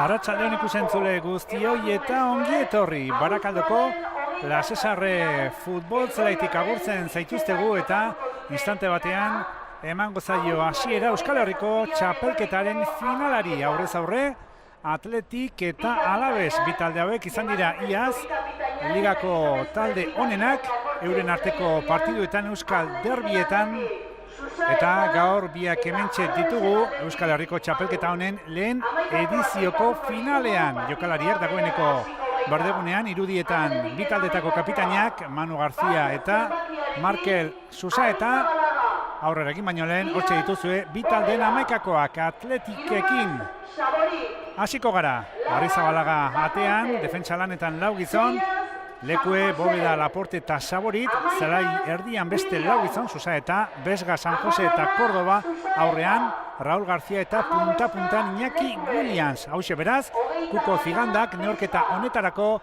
Arratsaldeon ikusentzule guztioi eta ongi etorri Barakaldoko La Cesarre futbol zelaitik agurtzen zaituztegu eta instante batean emango zaio hasiera Euskal Herriko txapelketaren finalari. Aurrez aurre Atletik eta Alabes bi talde hauek izan dira iaz ligako talde onenak euren arteko partiduetan Euskal Derbietan, eta gaur biak hementxe ditugu Euskal Herriko txapelketa honen lehen edizioko finalean. Jokalariak dagoeneko berdegunean irudietan bi taldetako kapitainak Manu García eta Markel Susaeta. Aurrera egin baino lehen hortxe dituzue bi taldeen hamaikakoak. Atletikekin hasiko gara. Arrizabalaga atean, defentsa lanetan lau gizon, Lekue, Bóveda, Laporte eta Saborit, zelai erdian beste lau gizon, Susaeta, Besga, San Jose eta Córdoba, aurrean Raúl García eta punta-puntan Iñaki Williams. Hauxe beraz, Kuko Zigandak neorketa honetarako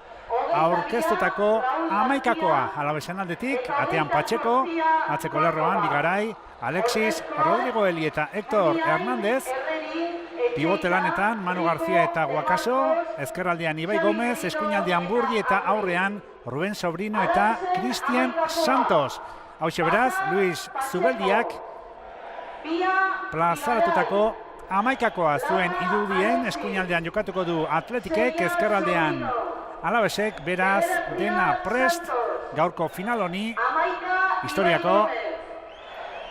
aurkeztutako hamaikakoa. Alabesan aldetik, atean Patxeko, atzeko lerroan Bigarai, Alexis, Rodrigo Eli eta Héctor Hernández, pivote lanetan Manu García eta Guacaso, ezkerraldean Ibai Gómez, eskuinaldean Burgi eta aurrean Rubén Sobrino eta Cristian Santos. Hauxe beraz, Luis Zubeldiak plazaratutako hamaikakoa zuen irudien, eskuinaldean jokatuko du Atletikek, ezkerraldean Alabesek, beraz dena prest gaurko final honi, historiako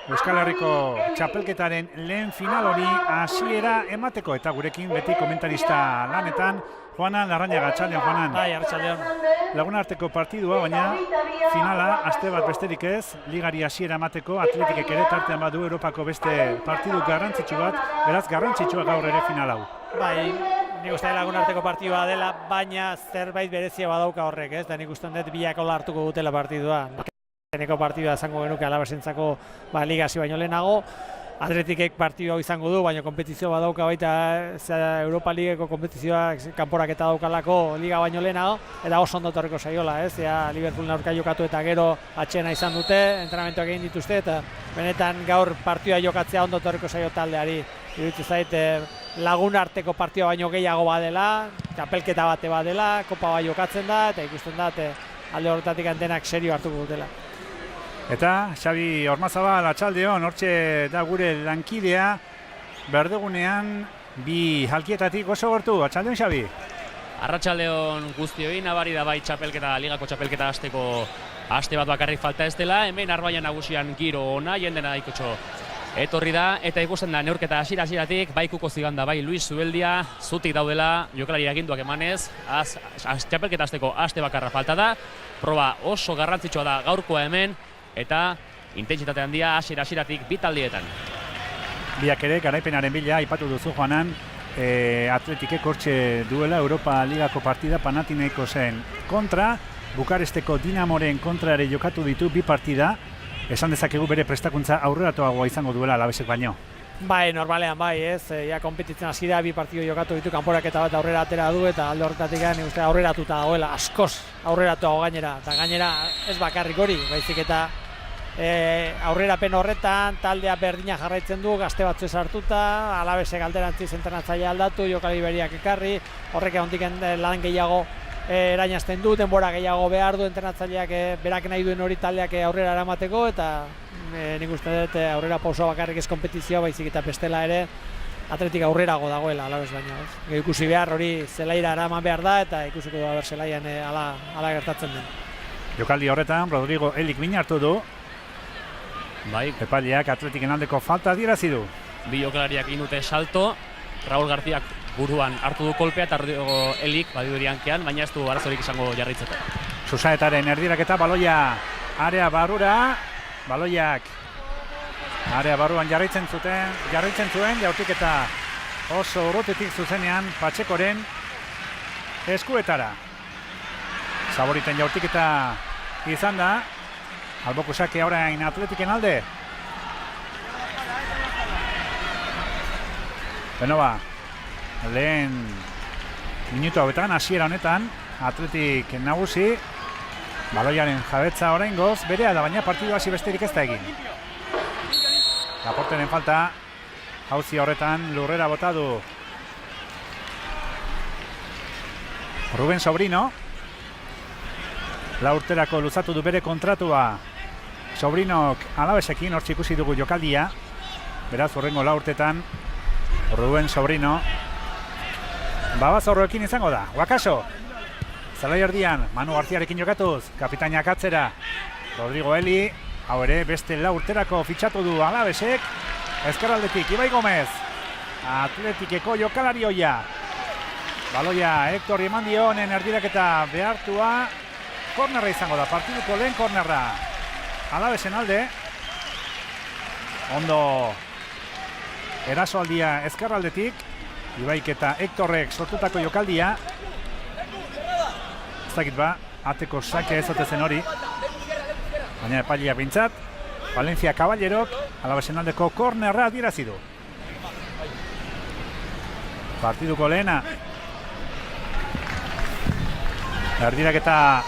Euskal Herriko txapelketaren lehen final hori hasiera emateko, eta gurekin beti komentarista lanetan Juanan Larrañaga. Arratsaldeon, Juanan. Bai, arratsaldeon. Laguna arteko partidua, baina finala aste bat besterik ez, ligari hasiera emateko. Atletikek ere tartean badu Europako beste partidu garrantzitsu bat, beraz garrantzitsua gaur ere final hau. Bai, nik uste Laguna arteko partidua dela, baina zerbait berezia badauka horrek, ez? Da nik uste dut biak hola hartuko dutela partidua. Neko partidua izango genuke Alabesentzako liga hasi baino lehenago. Atletikek partidua izango du, baina kompetizio badauka baita Europa Ligeko kompetizioa kanporaketa daukalako liga baino lehenago, eta oso ondo etorriko saiola, ez? Liverpool aurka jokatu eta gero atxena izan dute, entrenamentuak egin dituzte, eta benetan gaur partidua jokatzea ondo etorriko saio taldeari. Iruditzen zait Laguna arteko partidua baino gehiago badela, txapelketa bate badela, kopa bat jokatzen da, eta ikusten da alde horretatik antenak serio hartuko dutela. Eta Xabi Ormazabal, atxaldeon, hortxe da gure lankidea, berdegunean bi jalkietatik oso gertu. Atxaldeon, Xabi? Arratsaldeon guztioi, nabari da bai txapelketa, ligako txapelketa hasteko aste bat bakarrik falta ez dela, hemen Arbaia nagusian giro ona, jendena daikotxo etorri da, eta ikusten da neurketa hasieratik bai Kuko Ziganda, bai Luis Zubeldia, zutik daudela, jokalari aginduak emanez, txapelketa hasteko aste bakarra falta da, proba oso garrantzitsua da gaurkoa hemen, eta intentsitate handia hasieratik bi taldietan. Biak ere garaipenaren bila aipatu duzu, Juanan, Atletikek hortxe duela Europa Ligako partida Panathinaikosen kontra, Bukaresteko Dinamoren kontra ere jokatu ditu bi partida, esan dezakegu bere prestakuntza aurreratuagoa izango duela Alabesek baino. Bai, normalean bai, ez? Konpetitzen hasi da, bi partidu jokatu ditu, kanporaketa bat aurrera atera du, eta alde horretatik uste aurreratuta dagoela, askoz aurreratuago gainera, eta gainera ez bakarrik hori, baizik eta aurrerapen horretan taldea berdina jarraitzen du, gazte batzu sartuta, Alabesek alderantziz entrenatzailea aldatu, jokalari berriak ekarri, horrek egondik lan gehiago erainazten du, denbora gehiago behar du entrenatzaileak berak nahi duen hori taldeak aurrera eramateko, eta nik uste dut aurrera pausoa bakarrik ez kompetizioa, baizik eta bestela ere Atletik aurrerago dagoela Alabes baino. Ikusi behar hori zelaira eraman behar da, eta ikusiko du zelaian ala gertatzen den. Jokaldi horretan Rodrigo Elik min hartu du. Bai. Epaileak Atletiken aldeko falta adierazi du. Bi jokalariak egin dute salto, Raúl Garcíak buruan hartu du kolpea eta Rodrigo Elik badiduri hankean, baina ez du arazorik izango jarraitzeko. Susaetaren erdiraketa, baloia area barrura, baloiak area barruan jarraitzen zuen, jaurtiketa oso urrutetik zuzenean Patxekoren eskuetara. Saboriten jaurtiketa izan da, Alboko sake orain Atletiken alde. Benova, lehen minutu hauetan, hasiera honetan, Atletik nagusi, baloiaren jabetza oraingoz, berea da, baina partidu hasi besterik ez da egin. Laporteren falta, jauzi horretan lurrera bota du Ruben Sobrino. 4 urterako luzatu du bere kontratua. Sobrinok Alavesekin hortxe ikusi dugu jokaldia. Beraz, horrengo 4 urtetan Ruben Sobrino Babazorroekin izango da. Wakaso. Zelai erdian, Manu Garziarekin jokatuz. Kapitainak atzera. Rodrigo Eli. Hau ere, beste 4 urterako fitxatu du Alavesek. Ezkerraldetik, Ibai Gomez. Atletikeko jokalari hoia. Baloia Hector eman dio, honen erdiraketa behartua. Kornerra izango da, partiduko lehen kornerra. Alavesen alde. Ondo erasoaldia ezkerraldetik. Ibaik eta Hectorrek sortutako jokaldia. Ez dakit ba, ateko sake ez otezen hori. Baina epailia bintzat. Valencia Caballerok Alavesen aldeko kornerra adierazi du. Partiduko lehena. Erdiraketa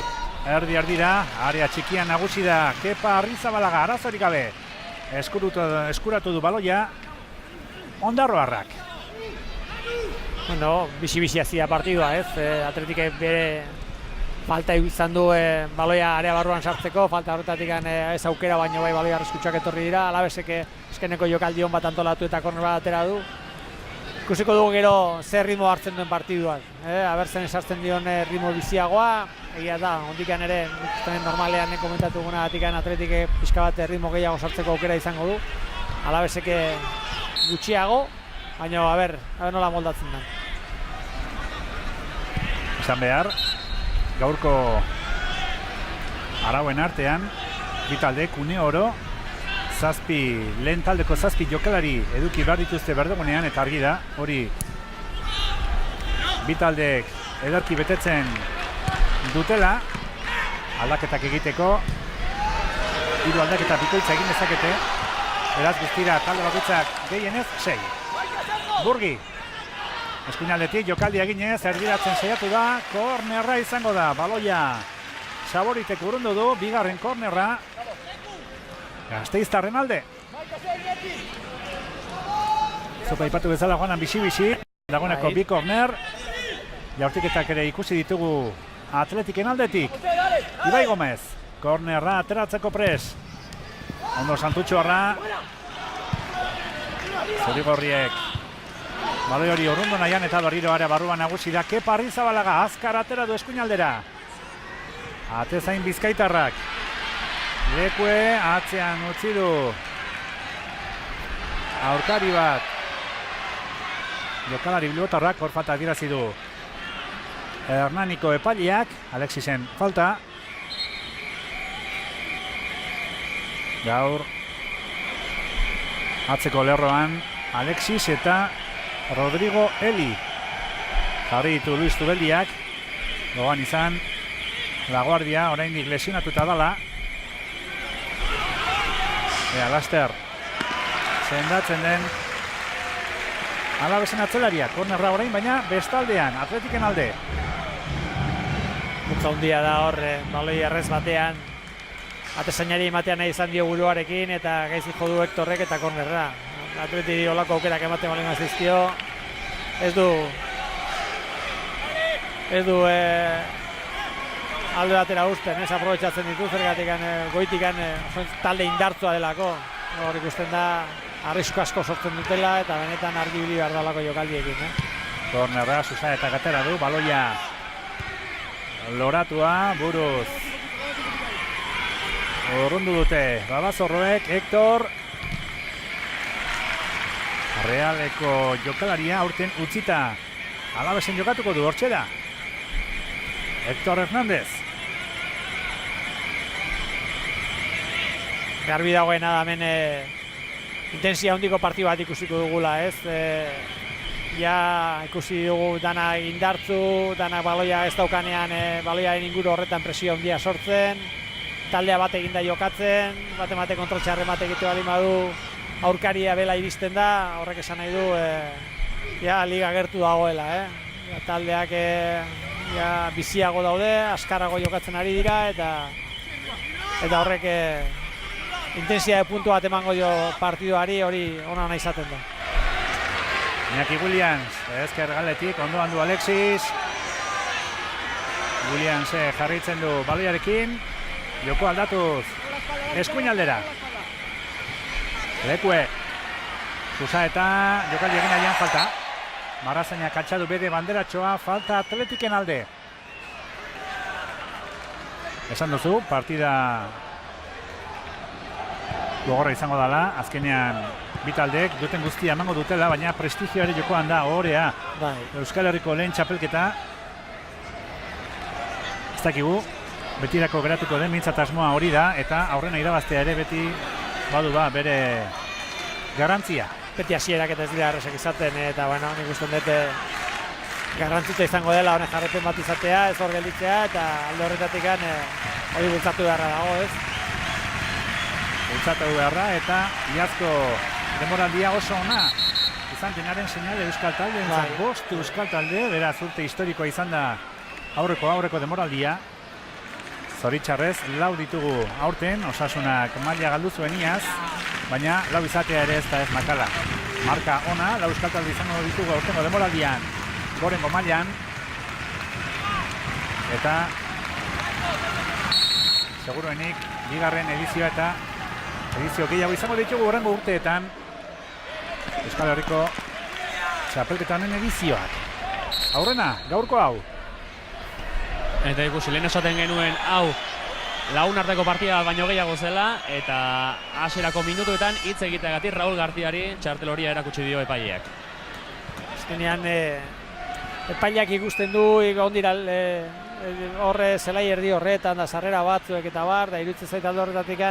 erdira, area txikian nagusi da Kepa Arrizabalaga, arazorik gabe. Eskuratu du baloia Ondarroarrak. Bueno, bizi-bizi hazia partidua, ez? Atletikek bere falta izan du baloia area barruan sartzeko, falta horretatik ez aukera, baino bai baloia arriskutsuak etorri dira. Alavesek eskeneko jokaldion bat antolatu eta korner bat atera du. Ikusiko dugu gero zer ritmo hartzen duen partiduak. Abertzen esartzen dion ritmo biziagoa. Egia da, ondikan ere, normalean komentatu guna atikan Atletik pixka bat ritmo gehiago sartzeko aukera izango du. Alavesek gutxiago, baina aber nola moldatzen den. Esan behar, gaurko arauen artean, bitaldek une oro, lehen taldeko 7 jokalari eduki behar dituzte berdegunean, eta argi da, hori bitaldek ederki betetzen dutela, aldaketak egiteko, 3 aldaketa bikoitza egin dezakete, beraz guztira talde bakoitzak gehienez 6. Burgi, eskuinaldetik jokaldi eginez, erdiratzen saiatu da, kornerra izango da, baloia Saboritek urrundu du, bigarren kornerra, Gasteiztarren alde. Zopa ipatu bezala joanan bizi-bizi, dagoeneko bi korner, jaurtiketak ere ikusi ditugu Atletiken aldetik. Ibai Gomez, kornerra ateratzeko pres. Ondo Santutxoarra. Zurigorriek baloi hori urrundu nahian eta berriro area barruan nagusi da Kepa Arrizabalaga, azkar atera du eskuinaldera. Atezain bizkaitarrak. Lekue atzean utzi du aurkari bat. Jokalari bilbotarrak hor falta adierazi du Hernaniko epaileak, Alexisen falta. Gaur atzeko lerroan Alexis eta Rodrigo Eli. Jarri ditu Luis Tubeldiak. Gogoan izan Laguardia oraindik lesionatuta dala. Laster sendatzen den Alavesen atzelaria, kornerra orain, baina bestaldean, Atletiken alde. Mutza hundia da hor, baloi errez batean, atezainari ematean nahi izan dio buruarekin eta gaizki jo du Hectorrek eta kornerra. Atleti olako aukerak ematen balen azizkio, ez du alde batera usten, aprobetxatzen ditu, zergatik goitikan talde indartzua delako. Hor ikusten da, arrisku asko sortzen dutela eta benetan argibili behar dalako jokaldiekin. Kornerra, Susa eta gatera du, baloia loratua, buruz. Urrundu dute, Babazorroek, Hector. Realeko jokalaria aurten utzita Alavesen jokatuko du, hortxe da. Hector Hernández. Garbi dagoena da hemen intensia handiko partidu bat ikusiko dugula, ez? Ja ikusi dugu dana indartzu, dana baloia ez daukanean baloiaren inguru horretan presio handia sortzen, taldea bat eginda jokatzen, bate kontroltxarren bat egitu bali badu aurkaria bela iristen da, horrek esan nahi du ja liga gertu dagoela, taldeak ja biziago daude, askarrago jokatzen ari dira eta horrek intensia puntu bat emango dio partiduari, hori ona izaten da. Iñaki Williams, ezker galetik, ondoan du Alexis. Williams jarraitzen du baloiarekin. Joko aldatuz, eskuin aldera. Lekue. Susa eta jokaldi egin aian falta. Marrazainak altxadu bere banderatxoa, falta Atletiken alde. Esan duzu, partida gogorra izango dela, azkenean bitaldek duten guztia emango dutela, baina prestigioare jokoan da, ohorea. Bai. Euskal Herriko lehen txapelketa. Ez dakigu, betirako geratuko den mintzat asmoa hori da, eta aurrena irabaztea ere beti badu ba bere garrantzia. Beti hasierak eta ez dira errezak izaten, eta bueno, nik uste dut garrantzitza izango dela honen jarrepen bat izatea, ez hor gelditzea, eta alde horretatik hori bultzatu beharra dago, ez? Bultzatu beharra, eta iazko demoraldia oso ona izan denaren seinale Euskal Talde, bost Euskal Talde, beraz urte historikoa izan da aurreko demoraldia. Zoritxarrez, lau ditugu aurten, Osasunak maila galdu zuen iaz, baina lau izatea ere ez da ez makala. Marka ona, lau Euskal Talde izango ditugu aurtengo demoraldian, gorengo mailan, eta seguruenik bigarren edizioa eta edizio gehiago izango ditugu horrengo urteetan Euskal Herriko txapelketanen edizioak. Aurrena, gaurko hau. Eta ikusi, lehen esaten genuen hau lagun arteko partida baino gehiago zela, eta hasierako minutuetan hitz egiteagatik Raul Garziari txartel horia erakutsi dio epaileak. Azkenean epaileak ikusten du, ondira horre zelai erdi horretan, da sarrera batzuek eta bar, da iruditzen zait alde horretatik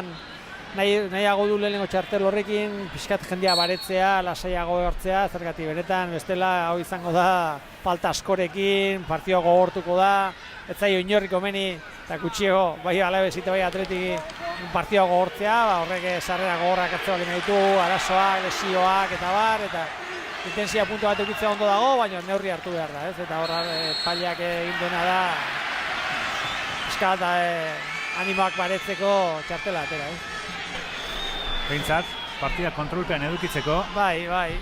nahiago du lehenengo txartel horrekin, pixkat jendea baretzea, lasaiago hartzea, zergatik benetan, bestela hau izango da falta askorekin, partioa gogortuko da, ez zaio inorrik komeni, eta gutxiego, bai Alabes eta bai Atletik partioa gogortzea, horrek sarrera gogorrak hartzeak ditu, arazoak, lesioak eta bar, eta intensia puntu bat eukitzea ondo dago, baina neurri hartu behar da, ez? Eta horra epaileak egin duena da, pixkat animoak baretzeko txartela atera, ez? Behintzat, partida kontrolpean edukitzeko. Bai, bai.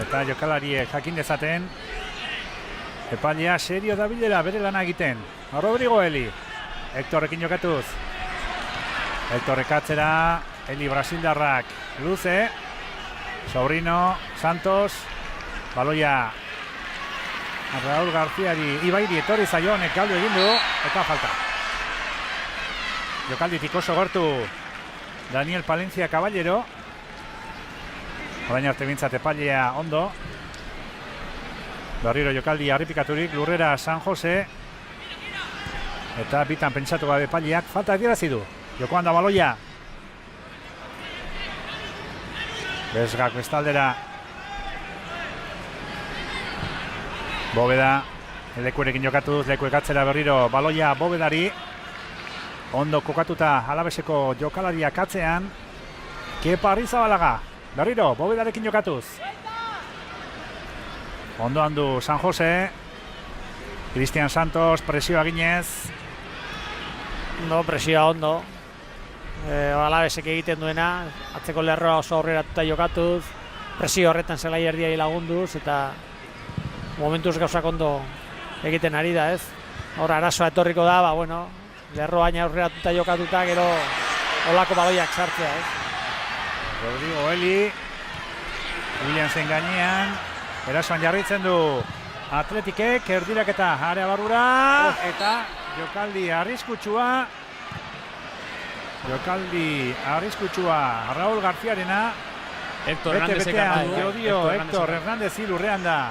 Eta jokalariek jakin dezaten, epailea serio dabilela bere lana egiten. Rodrigo Eli, Hektorrekin jokatuz. Hektorrek atzera, Eli brasildarrak luze. Sobrino, Santos, baloia Raul Garziari, Ibairi etorri zaio honek galdu egin du, eta falta. Jokalditik oso gertu Daniel Palencia Caballero. Orain arte bintzat epailea ondo. Berriro jokaldi harripikaturik Lurrera San Jose. Eta bitan pentsatu gabe epaileak falta adierazi du. Jokoan da baloia. Bezgak bestaldera. Bóveda. Lekuerekin jokatuz, Lekuek atzera berriro baloia Bóvedari. Ondo kokatuta Alabeseko jokalariak atzean. Kepa Arrizabalaga. Berriro, Bóvedarekin jokatuz. Ondoan du San Jose. Cristian Santos, presioa ginez. Ondo, presioa ondo. Alabesek egiten duena, atzeko lerroa oso aurreratuta jokatuz. Presio horretan zelai erdiai lagunduz, eta momentuz gauzak ondo egiten ari da, ez? Hor arazoa etorriko da, ba, bueno, lerroain aurreratuta jokatuta, gero olako baloiak sartzea, ez? Rodrigo Eli, Williamsen gainean, erasoan jarritzen du Atletikek, erdiraketa area barrura, eta jokaldi arriskutsua Raul Garziarena. Hector Hector Hernández lurrean da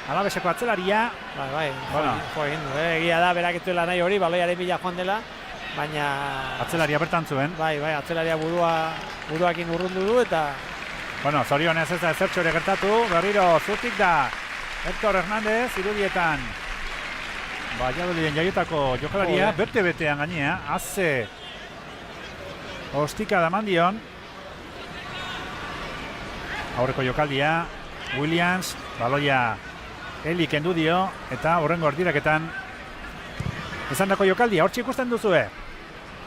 Alabeseko atzelaria. Bai, egia da, berak etuela nahi hori, baloiaren bila joan dela, baina atzelaria bertan zuen. Bai, atzelaria buruakin urrundu du, eta bueno, zorionez ez da ezertxo ere gertatu, berriro zutik da Hector Hernández, irudietan Valladoliden jaiotako jokalaria, bete-betean gainea, azze ostika da mandion. Aurreko jokaldia, Williams, baloia Eli kendu dio, eta horrengo erdiraketan izandako jokaldia, hortxe ikusten duzue.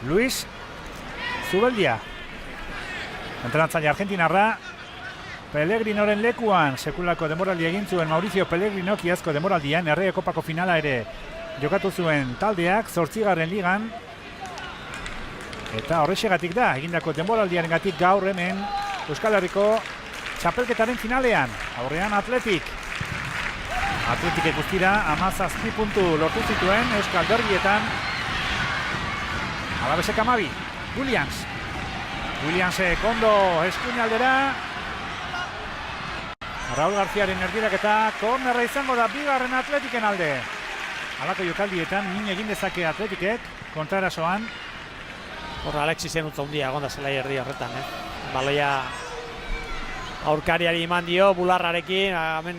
Luis Zubeldia, entrenatzaile argentinarra, Pellegrinoren lekuan sekulako demoraldi egin zuen Mauricio Pellegrinok iazko demoraldian Errege Kopako finala ere jokatu zuen taldeak 8. ligan. Eta horrexegatik da, egindako denboraldiarengatik gaur hemen Euskal Herriko txapelketaren finalean. Aurrean Atletik guztira 17 puntu lortu zituen Euskal Derbietan. Alavesek 12. Williamsek ondo eskuinaldera. Raúl Garziaren erdiraketa kornerra izango da bigarren Atletiken alde. Halako jokaldietan min egin dezake Atletikek kontraerasoan. Hor Alexisen utza hundia egon da zelai erdi horretan, Baloia aurkariari eman dio, bularrarekin, hemen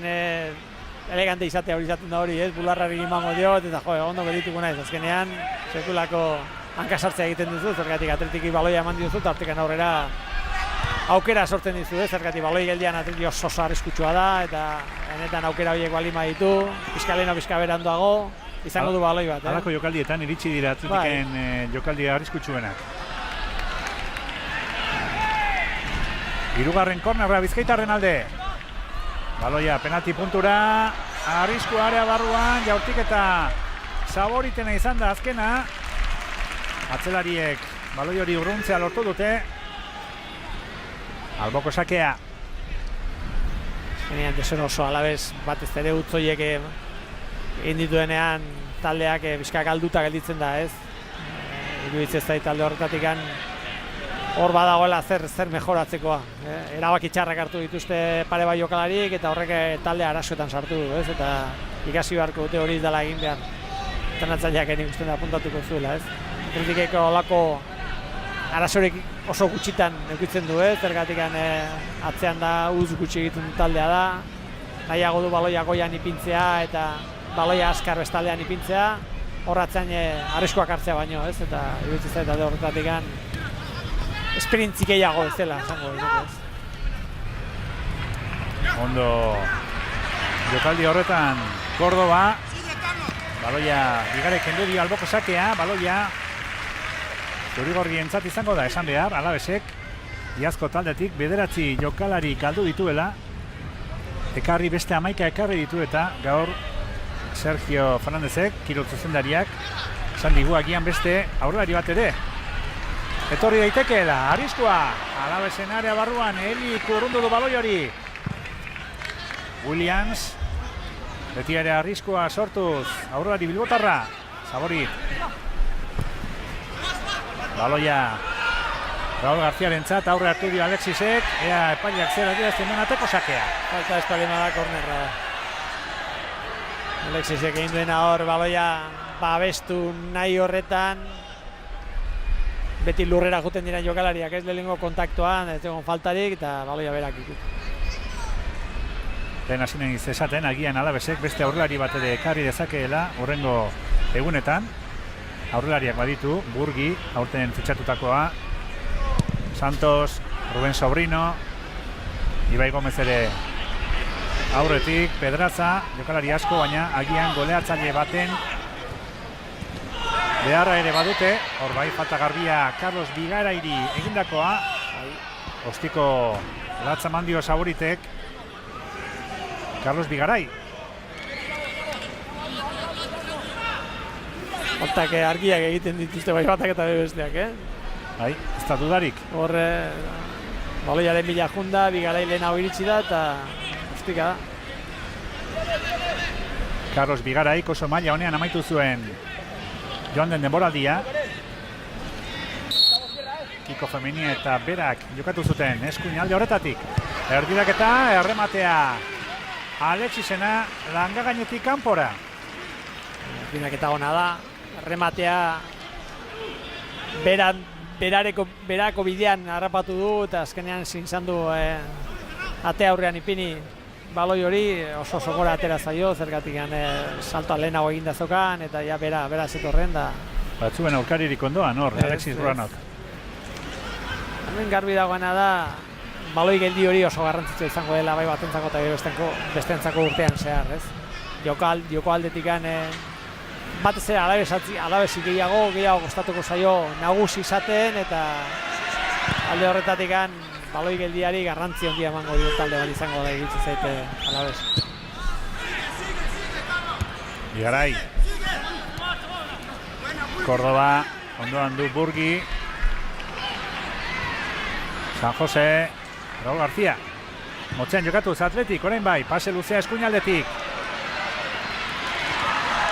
elegante izatea hori izaten da hori, bularrari emango dio, eta ondo berituko naiz, azkenean sekulako hankasartzea egiten duzu, zergatik Atletiki baloia eman diozu, eta hortikan aurrera aukera sortzen dizu, zergatik baloi geldian Atleti oso arriskutsua da, eta benetan aukera horiek balima ditu, pixka leheno pixka beranduago, izango du baloi bat. Halako jokaldietan iritsi dira Atletiken jokaldi arriskutsuenak. Hirugarren kornerra Bizkaitarren alde. Baloia penalti puntura, arrisku area barruan, jaurtiketa Saboritena izan da azkena. Atzelariek baloi hori urruntzea lortu dute. Alboko sakea. Azkenean desen oso Alaves batez ere utzoiek egin dituenean taldeak bizka galduta gelditzen da, iruditzen zait talde horretatik hor badagoela zer mejoratzekoa. Erabaki txarrak hartu dituzte pare bai jokalarik eta horrek taldea arazoetan sartu du, eta ikasi beharko dute hori dela egin behar. Entrenatzaileak ikusten da apuntatuko zuela, Atletikeko olako arazorik oso gutxitan eukitzen du, zergatik atzean da gutxi egiten taldea da. Nahiago du baloia goian ipintzea eta baloia askar bestaldean ipintzea, horratzean arriskoak hartzea baino, eta iruditzen zait talde horretatik esperintzik gehiago ez dela, esango dut. Ondo jokaldi horretan Córdoba. Baloia bigarek kendu dio alboko sakea, baloia zurigorrientzat izango da esan behar, Alavesek iazko taldetik 9 jokalari galdu dituela, ekarri beste 11 ekarri ditu eta gaur Sergio Fernandezek, kirol zuzendariak, esan digu agian beste aurrelari bat ere. Etorri daitekeela, arriskua, Alavesen area barruan, Eli kurrundu du baloi hori. Williams, beti ere arriskua sortuz, aurrelari bilbotarra, Saborit. Baloia, Raúl Garziarentzat aurre hartu dio Alexisek, ea epaileak zer adierazten duen ateko sakea. Falta espalima da kornerra. Alexisek egin duena hor, baloia babestu nahi horretan, beti lurrera juten diren jokalariak, lehenengo kontaktuan, ez egon faltarik, eta baloia berak ikut. Lehen hasi nahi esaten, agian Alavesek beste aurrelari bat ere ekarri dezakeela hurrengo egunetan. Aurrelariak baditu, Burgi, aurten fitxatutakoa, Santos, Rubén Sobrino, Ibai Gomez ere aurretik, Pedraza, jokalari asko, baina agian goleatzaile baten beharra ere badute, hor bai falta garbia Carlos Bigarairi egindakoa, ostiko latza mandio Saboritek, Carlos Bigarai. Faltak argiak egiten dituzte bai batak eta besteak, Bai, ez da dudarik. Hor, baloiaren bila junda, Bigarai lehenago iritsi da eta ostika da. Carlos Bigarai oso maila honean amaitu zuen joan den denboraldia. Kiko Femini eta berak jokatu zuten eskuin alde horretatik. Erdiraketa, errematea Alexisena langa gainetik kanpora. Erdiraketa ona da, errematea berako bidean harrapatu du eta azkenean zintzan du ate aurrean ipini baloi hori oso gora atera zaio, zergatik saltoa lehenago egin dazokan eta ja bera zetorren da. Batzuen aurkaririk ondoan hor, Alexis Ruanok. Hemen garbi dagoena da, baloi geldi hori oso garrantzitsua izango dela bai batentzako eta bestentzako urtean zehar, Joko aldetik batez ere Alavesi gehiago kostatuko zaio nagusi izaten eta alde horretatik baloi geldiari garrantzi handia emango dio talde bat izango da iritsi zaite Alabes. Bigarai. Córdoba, ondoan du Burgi. San Jose, Raúl García. Motzean jokatuz Atletik, orain bai, pase luzea eskuinaldetik.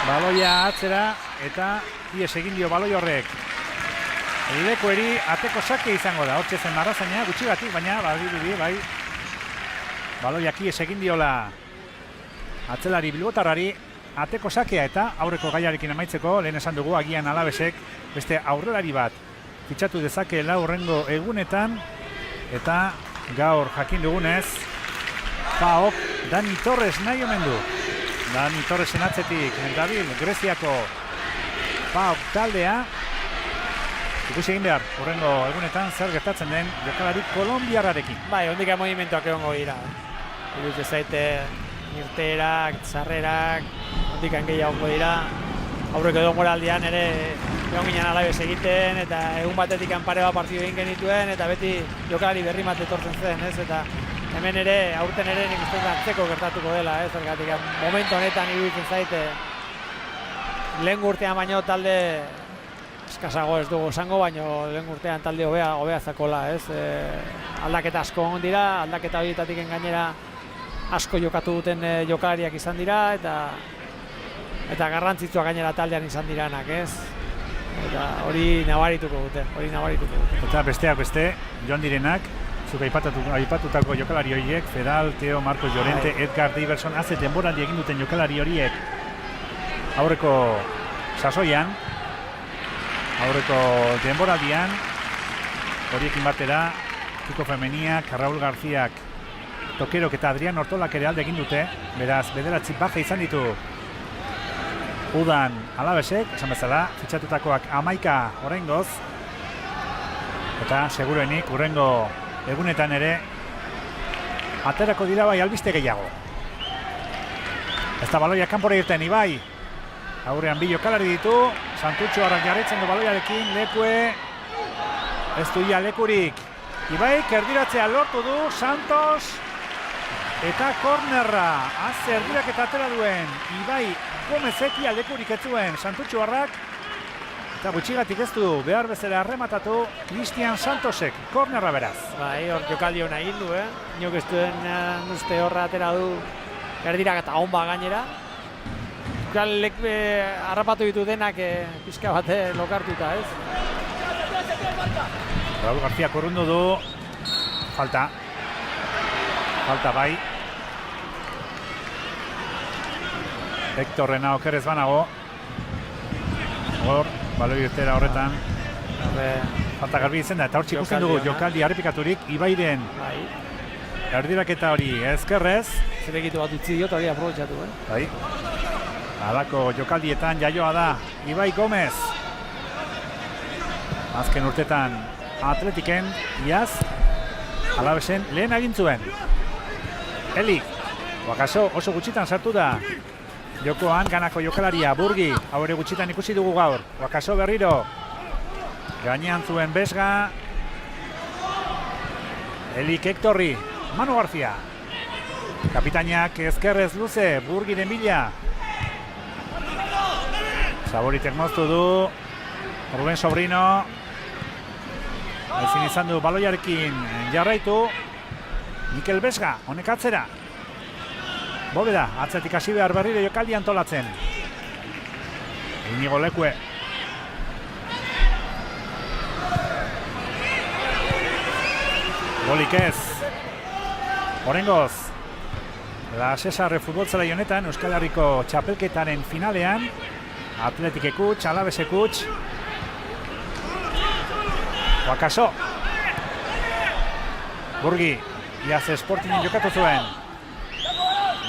Baloia atzera eta ies egin dio baloi horrek. Lekueri ateko sake izango da, hortxe zen marrazaina, gutxigatik, baina badirudi, bai. Baloiak ies egin diola atzelari bilbotarrari, ateko sakea eta aurreko gaiarekin amaitzeko, lehen esan dugu, agian Alabesek beste aurrelari bat fitxatu dezakeela hurrengo egunetan, eta gaur jakin dugunez, PAOK Dani Torres nahi omen du. Dani Torresen atzetik dabil Greziako PAOK taldea. Ikusi egin behar, hurrengo egunetan zer gertatzen den jokalari kolombiarrarekin. Bai, ondika movimentuak egongo dira. Iruditzen zaite irteerak, txarrerak, ondikan gehiago dira. Aurreko denboraldian ere egon ginen Alabes egiten, eta egun batetik pare bat partidu egin genituen, eta beti jokalari berri bat etortzen zen, ez? Eta hemen ere, aurten ere nik uste antzeko gertatuko dela, ez? Zergatik, momentu honetan iruditzen zaite lehen urtean baino talde eskasago ez dugu esango, baina lehen urtean talde hobea zakola, ez? Aldaketa asko egon dira, aldaketa horietatik gainera asko jokatu duten jokalariak izan dira, eta garrantzitsua gainera taldean izan diranak, ez? Eta hori nabarituko dute, Eta besteak beste, joan direnak, zuk aipatutako jokalari horiek, Fedal, Teo, Marcos Llorente, Edgar Diverson, haze denboraldi egin duten jokalari horiek aurreko sasoian, aurreko denboraldian, horiekin batera, Kiko Femeniak, Raúl Garcíak, Tokerok eta Adrián Ortolak ere alde egin dute, beraz, bederatzi baja izan ditu udan Alabesek, esan bezala, fitxatutakoak 11 oraingoz, eta seguruenik hurrengo egunetan ere aterako dira bai albiste gehiago. Ez da baloia kanpora irten, Ibai. Aurrean bi jokalari ditu, Santutxo harrak jarraitzen du baloiarekin, Lekue, ez du ia lekurik. Ibai erdiratzea lortu du, Santos, eta kornerra, azze erdirak eta atera duen, Ibai Gomezek ia lekurik ez zuen, Santutxo harrak, eta gutxigatik ez du behar bezala arrematatu Cristian Santosek, kornerra beraz. Bai, hor jokaldi hona egin du, Inok ez duen uste horra atera du erdirak eta honba gainera. Harrapatu ditu denak pixka bat lokartuta, ez? Raúl García korrundu du, falta bai. Hectorrena okerrez banago. Hor, baloi irtera horretan. Falta garbi izen da, eta hor ikusten dugu jokaldi harrepikaturik, Ibairen erdiraketa hori ezkerrez. Zerekitu bat utzi diot hori aprobetxatu, Bai. Halako jokaldietan jaioa da Ibai Gomez. Azken urtetan Atletiken, iaz, Alabesen lehen agintzuen. Eli, bakaso oso gutxitan sartu da. Jokoan ganako jokalaria, Burgi, hau ere gutxitan ikusi dugu gaur. Bakaso berriro, gainean zuen Besga. Eli Hectorri, Manu García. Kapitainak ezkerrez luze, Burgiren bila. Saboritek moztu du, Ruben Sobrino, ezin izan du baloiarekin jarraitu, Mikel Besga, honek atzera. Bobeda, atzetik hasi behar berriro jokaldi antolatzen. Inigo Lekue. Golik ez. Oraingoz, La Cesarre futbolzelai honetan, Euskal Herriko txapelketaren finalean, Atletik ekuts, Alabes ekuts. Bakaso. Burgi, iaz Sportingen jokatu zuen.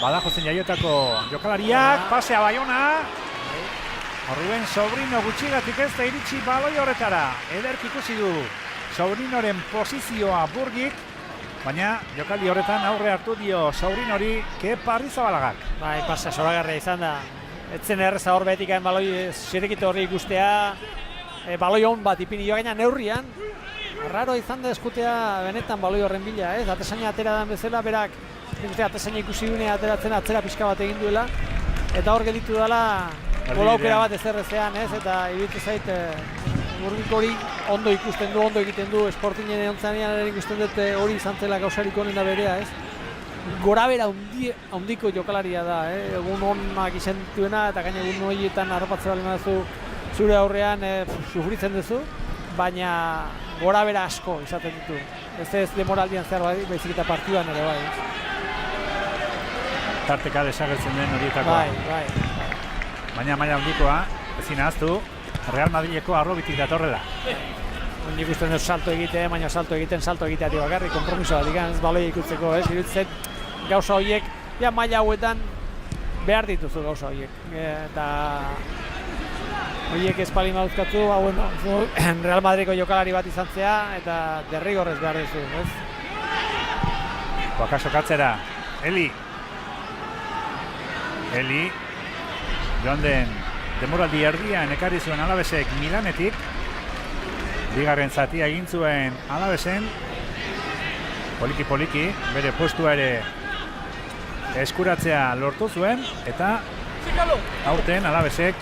Badajozen jaiotako jokalariak, pasea Baiona. Ruben Sobrino gutxigatik ez da iritsi baloi horretara. Ederk ikusi du Sobrinoren posizioa Burgik, baina jokaldi horretan aurre hartu dio Sobrinori Kepa Arrizabalagak. Bai, pasea zoragarria izan da. Etzen erreza hor behetikaen baloi zirekitu horri ikustea, baloi hon bat ipini joa gaina neurrian, Arraro izan da eskutea benetan baloi horren bila, ez? Atesaina atera den bezala, berak atesaina ikusi duenea ateratzen atzera pixka bat egin duela. Eta hor gelditu dela gola aukera bat ezerrezean, ez? Eta iruditzen zait Urbik hori ondo ikusten du, ondo egiten du, Sportingen ontzanean ere ikusten dut hori izan zela gauzarik onena berea, ez? Gorabera handiko jokalaria da, egun onak izan dituena eta gaina egun horietan harrapatzen bali mazu zure aurrean sufritzen duzu, baina gorabera asko izaten ditu. Ez demoraldian zehar baizik eta partiduan ere bai. Tarteka desagertzen den horietakoa. Bai. Baina maila handikoa, ezin ahaztu, Real Madrileko arrobitik datorrela. Nik usten dut salto egite, baina salto egiteari bakarrik, kompromisoa digan ez baloi ikutzeko, ez? Iruditzen gauza horiek, ja maila hauetan behar dituzu gauza horiek. Eta horiek espali mauzkatzu, bueno, Real Madrideko jokalari bat izan zea, eta derrigorrez behar duzu, ez? Bakaso katzera, Eli, joan den demoraldi erdian ekarri zuen Alavesek Milanetik, bigarren zatia egin zuen Alavesen, poliki, bere postua ere eskuratzea lortu zuen, eta aurten Alavesek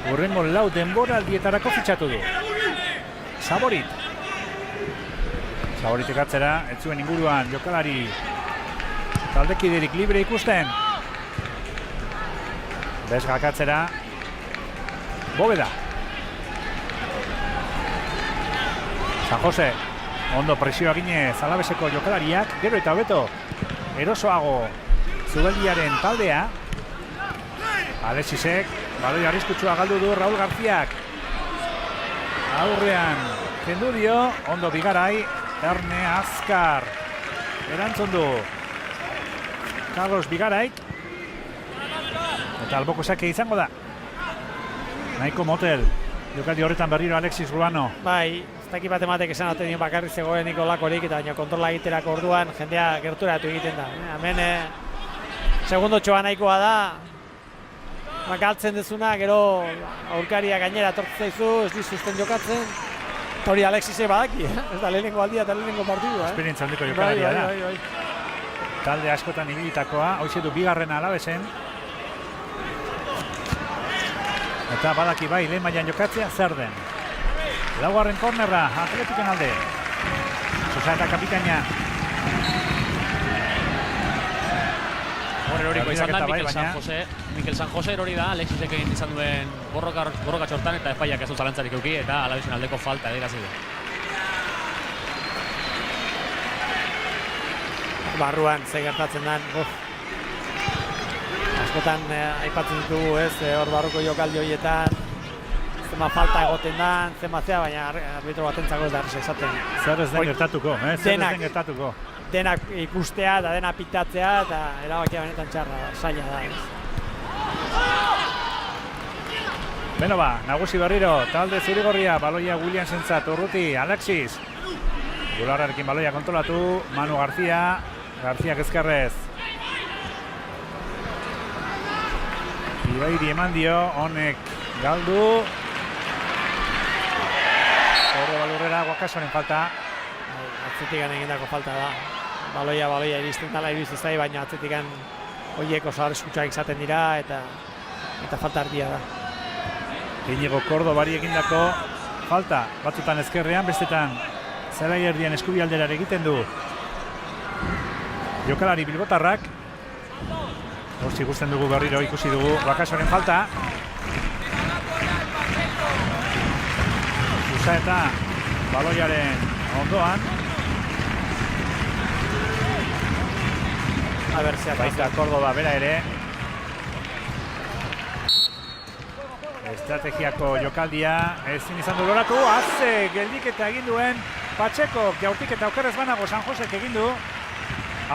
hurrengo 4 denboraldietarako fitxatu du. Saborit ekatzera, ez zuen inguruan jokalari taldekiderik libre ikusten. Bezga katzera, Bóveda. San Jose, ondo presioa ginez Alaveseko jokalariak, gero eta hobeto erosoago Zubeldiaren taldea. Alexisek, baloi arriskutsua galdu du Raúl Garziak. Aurrean kendu dio, ondo Bigarai, Erne Azkar. Erantzun du Carlos Bigarai. Eta alboko sake izango da. Nahiko motel. Jokati horretan berriro Alexis Ruano. Bai, ez dakit bat ematek esan aten dion bakarrik zegoenik olakorik, eta baina kontrola egiterako orduan jendea gerturatu egiten da. Hemen segundo txoa nahikoa da. Galtzen dezuna, gero aurkaria gainera tortzen zaizu, ez dizuzten jokatzen. Hori Alexise badaki, ez da lehenengo aldia eta lehenengo partidua. Esperientzia handiko jokalaria da. Talde askotan ibilitakoa, hoxe du bigarren Alavesen. Eta badaki bai, lehen mailan jokatzea zer den. Laugarren kornerra, Atletiken alde. Sosa eta kapitaina. Horroriko izan da Mikel San Jose hori da, Alexisek egin izan duen borroka txortan eta epaiak ez du zalantzarik euki eta Alavesen aldeko falta edirazi du. Barruan ze gertatzen den, askotan aipatzen ditugu, ez, hor barruko jokaldi horietan zema falta egoten den, zema zea, baina arbitro batentzako ez da arresa esaten. Zer ez den gertatuko, gertatuko. Denak ikustea eta dena pitatzea eta erabakia benetan txarra, zaila da, ez. Beno ba, nagusi berriro, talde zurigorria, baloia Williamsentzat, Urruti, Alexis. Gularrarekin baloia kontrolatu, Manu Garziak ezkerrez. Ibairi eman dio, honek galdu. Horro balurrera, Guakasoren falta. Atzetikan egindako falta da. Baloia iristen dela iruditzen zai, baina atzetikan horiek oso arriskutsuak izaten dira eta falta ardia da. Iñigo Cordobari egindako falta, batzutan ezkerrean, bestetan zelai erdian eskubialderar egiten du jokalari bilbotarrak. Hortzi ikusten dugu berriro, ikusi dugu Bakasoren falta. Usa eta baloiaren ondoan. Baita Cordoba bera ere. Estrategiako jokaldia ezin izan du loratu. Azze geldiketa egin duen Patxeko, jaurtiketa aukerrez banago San Josek egin du.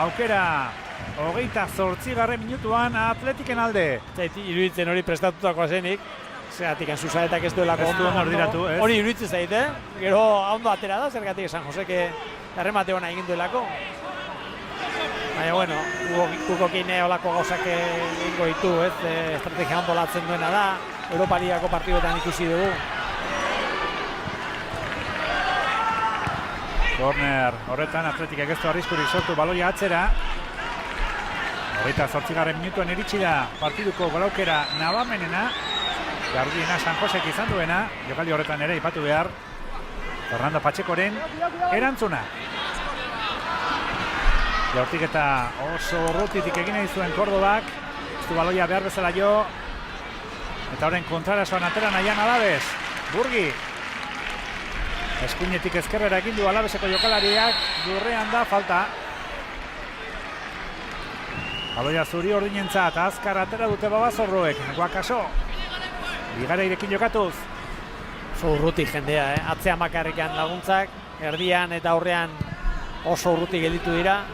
Aukera 28. minutuan Atletiken alde. Iruditzen hori prestatutako zenik. Zeratik Zuzaetak ez duelako ondo. Hori iruditzen zaite, gero ondo atera da, zergatik San Josek erremate hona egin duelako. Baina, bueno, gukokin olako gauzak egingo ditu, ez? Estrategia ondolatzen duena da, Europa Ligako partidoetan ikusi dugu. Corner horretan Atletikek ez du arriskurik sortu baloia atzera. 28. minutuan iritsi da partiduko golaukera nabamenena. Garbiena San Josek izan duena, jokaldi horretan ere ipatu behar Fernando Pachecoren erantzuna. Jaurtik eta oso urrutitik egin nahi zuen Kordobak, ez du baloia behar bezala jo, eta horren kontrarasoan atera nahian Alabes, Burgi. Eskuinetik ezkerrera egin du Alabeseko jokalariak, durrean da falta. Baloia zuri ordinentzat, azkar atera dute Babazorroek, Guakaso. Bigara irekin jokatuz. Oso urruti jendea, atzean bakarrikan laguntzak, erdian eta aurrean oso urruti gelditu dira.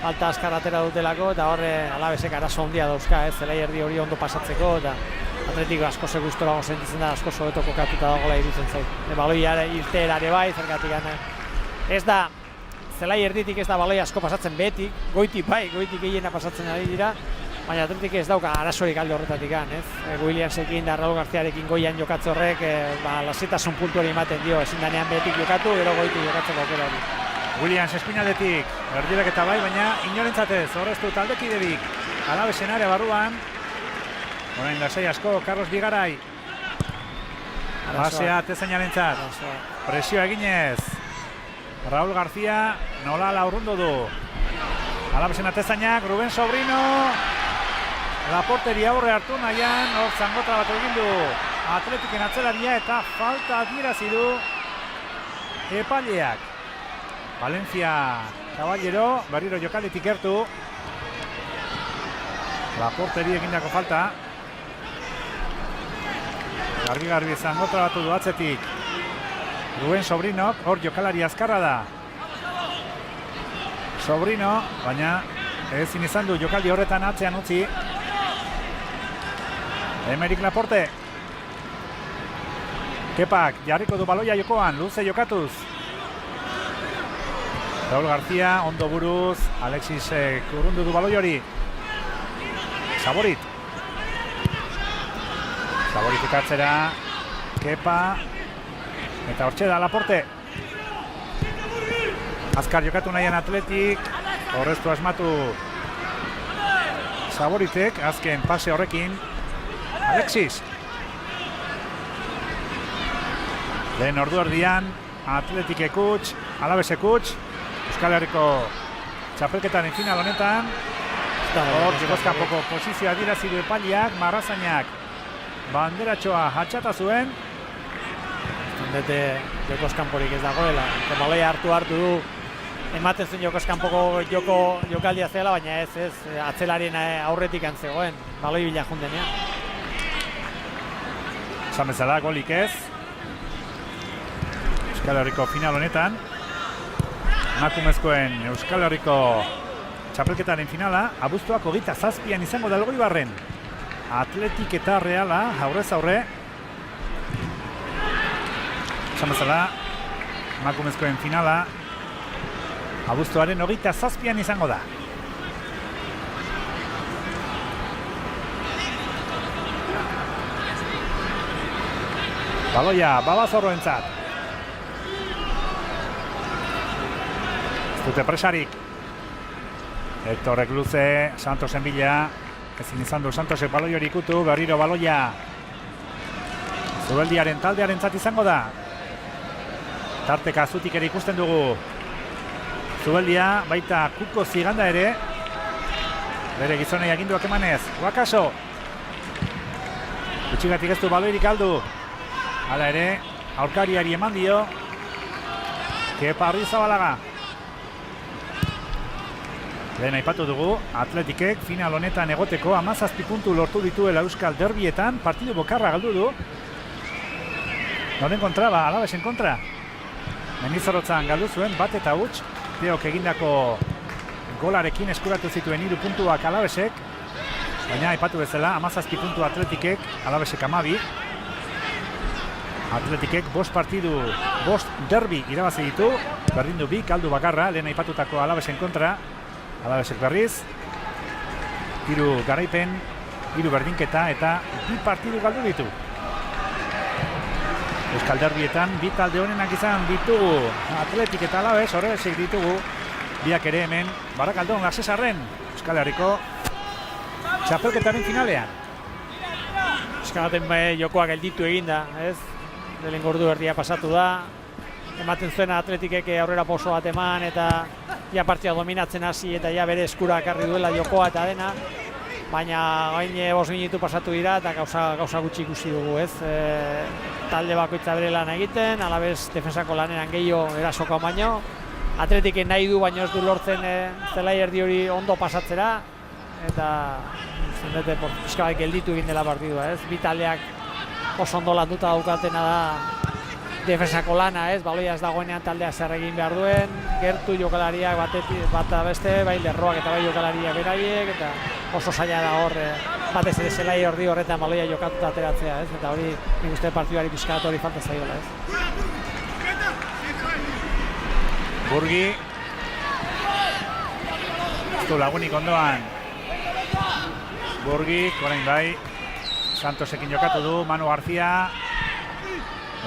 Falta azkar atera dutelako eta horre Alabesek arazo handia dauzka, zelai erdi hori ondo pasatzeko eta Atletiko asko segustorago sentitzen da, asko sobeto kokatuta dagoela iruditzen zait. Baloia irteerare bai, zergatik ez da, zelai erditik ez da baloi asko pasatzen behetik, goitik bai, goitik gehiena pasatzen ari dira, baina Atletik ez dauka arazorik alde horretatik, ez? Williamsekin da Raul Garziarekin goian jokatze horrek lasitasun puntuari ematen dio, ezin danean behetik jokatu, gero goitik jokatzeko aukera hori. Williams eskuinaldetik, erdirek eta bai, baina inorentzatez, horreztu taldekiderik, Alabesen area barruan. Orain lasai asko, Carlos Bigarai. Basea atezainarentzat, presioa eginez. Raul García nola laurrundu du. Alabesen atezainak, Ruben Sobrino. Laporteri aurre hartu nahian, hor zangota bat egin du Atletiken atzelaria eta falta adierazi du epaileak. Valencia Caballero, berriro jokalditik gertu. Laporteri egindako falta. Garbi zangota batu du atzetik. Ruben Sobrinok, hor jokalari azkarra da. Sobrino, baina ezin izan du jokaldi horretan atzean utzi. Emerik Laporte. Kepak jarriko du baloia jokoan, luze jokatuz. Raul García, ondo buruz, Alexis urrundu du baloi hori. Saborit. Saboritik atzera, Kepa, eta hortxe da Laporte. Azkar jokatu nahian Atletik, horreztu asmatu Saboritek, azken pase horrekin, Alexis. Lehen ordu erdian, Atletik ekuts, Alabes ekuts, Euskal Herriko txapelketaren final honetan. Hor, jegozkanpoko posizioa adierazi du epaileak, Marrazainak banderatxoa hatxata zuen. Bete jokoskanporik ez dagoela, baloia hartu du, ematen zuen jokoskanpoko jokaldia zela, baina ez, atzelarien aurretik antzegoen, baloi bila jundenean. Esan bezala, golik ez. Euskal Herriko final honetan. Emakumezkoen Euskal Herriko txapelketaren finala, abuztuak 27an izango da Elgoibarren. Atletik eta Reala, aurrez aurre. Esan bezala, emakumezkoen finala, abuztuaren 27an izango da. Baloia, Babazorroentzat. Ez dute presarik. Hectorrek luze, Santosen bila. Ezin izan du Santosek baloi hori ikutu, berriro baloia. Zubeldiaren taldearentzat izango da. Tarteka Zutik ere ikusten dugu. Zubeldia, baita Kuko Ziganda ere. Bere gizonei aginduak emanez. Guakaso. Gutxigatik ez du baloirik aldu. Hala ere, aurkariari eman dio. Kepa Arrizabalaga. Lehen aipatu dugu, Atletikek final honetan egoteko 17 puntu lortu dituela Euskal Derbietan, partidu bokarra galdu du. Noren kontra, Alabesen kontra. Mendizorrotzan galdu zuen, bat eta huts. Teok egindako golarekin eskuratu zituen 3 puntuak Alabesek. Baina aipatu bezala, 17 puntu Atletikek, Alabesek 12. Atletikek 5 partidu, 5 derbi irabazi ditu. Berdin du 2, galdu bakarra, lehen aipatutako Alabesen kontra. Alabesek berriz, 3 garaipen, 3 berdinketa eta 2 partidu galdu ditu. Euskal Derbietan bi talde honenak izan ditugu Atletik eta Alabes, horrezek ditugu biak ere hemen Barakaldon Lasesarren Euskal Herriko txapelketaren finalean. Euskalaten jokoak gelditu eginda, ez? Lehenengo ordu erdia pasatu da. Ematen zuen Atletikek aurrera pauso bat eman eta ja partida dominatzen hasi eta ja bere eskura ekarri duela jokoa eta dena. Baina gain 5 minutu pasatu dira eta gauza gutxi ikusi dugu, ez? Talde bakoitza bere lan egiten, Alabes defensako laneran gehiago erasokoa baino. Atletiken nahi du, baino ez du lortzen zelai erdi hori ondo pasatzera. Eta zendete pixkabak gelditu egin dela partidua, ez? Bi taldeak oso ondo landuta daukatena da defensako lana, ez? Baloia ez dagoenean taldea zer egin behar duen, gertu jokalariak bat beste, bai lerroak eta bai jokalariak beraiek, eta oso zaila da hor, batez ere zelai ordi horretan baloia jokatuta ateratzea, ez? Eta hori, nik uste partidari pixkat hori falta zaiola, ez? Burgi ez du lagunik ondoan. Burgi, orain bai Santosekin jokatu du, Manu García,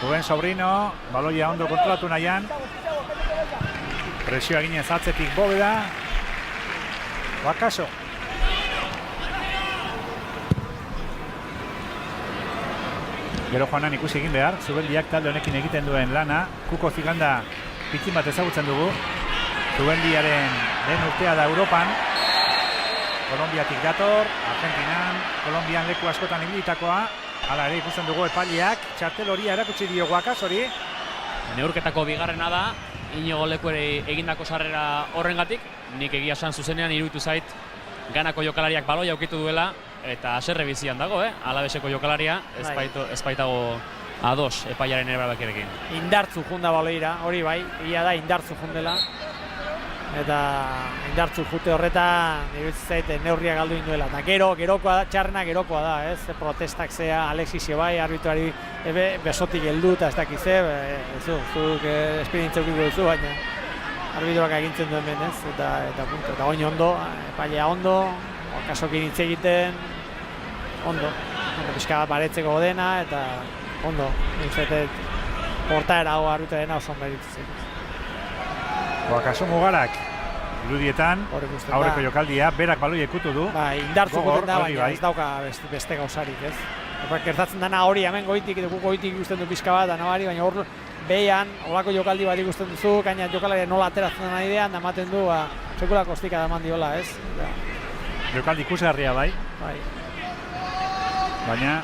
Ruben Sobrino, baloia ondo kontrolatu nahian. Presioa ginez atzetik Bóveda. Wakaso. Gero joanan ikusi egin behar, Zubeldiak talde honekin egiten duen lana. Kuko Ziganda pitzin bat ezagutzen dugu. Zubeldiaren lehen urtea da Europan. Kolonbiatik dator, Argentinan, Kolonbian leku askotan ibilitakoa. Hala ere ikusten dugu epaileak, txartel horia erakutsi dio Wakasori. Neurketako bigarrena da, Inigo Lekueri egindako sarrera horrengatik. Nik egia esan zuzenean iruditu zait ganako jokalariak baloia ukitu duela eta haserre bizian dago, Alabeseko jokalaria, ez baitago ados epaiaren erabakiarekin. Indartzu junda baloira, hori bai, egia da indartzu jundela. Eta indartzu jute horretan iruditzen zait neurria galdu induela. Eta gerokoa da, txarrena gerokoa da, ez? Protestak zea Alexisio bai, arbitrari besotik heldu eta ez dakiz zuk esperientzia ukiko duzu, baina arbitroak agintzen duen ben, ez? Eta punto. Eta oin ondo, epailea ondo, Wakasokin hitz egiten, ondo. Pixka bat baretzeko dena eta ondo. Nintzetet portaera hau arbitroarena oso ondo eritzen. Wakaso Mugarak irudietan, aurreko jokaldia, berak baloi ekutu du. Indartzu guten da, baina ez dauka beste gauzarik, ez? Gertatzen dena hori hemen goitik, edo goitik ikusten du pixka bat, nabari, baina hor behian, olako jokaldi bat ikusten duzu, gaina jokalaria nola ateratzen den idean, da ematen du, sekulako ostika da eman diola, ez? Jokaldi ikusgarria bai. Baina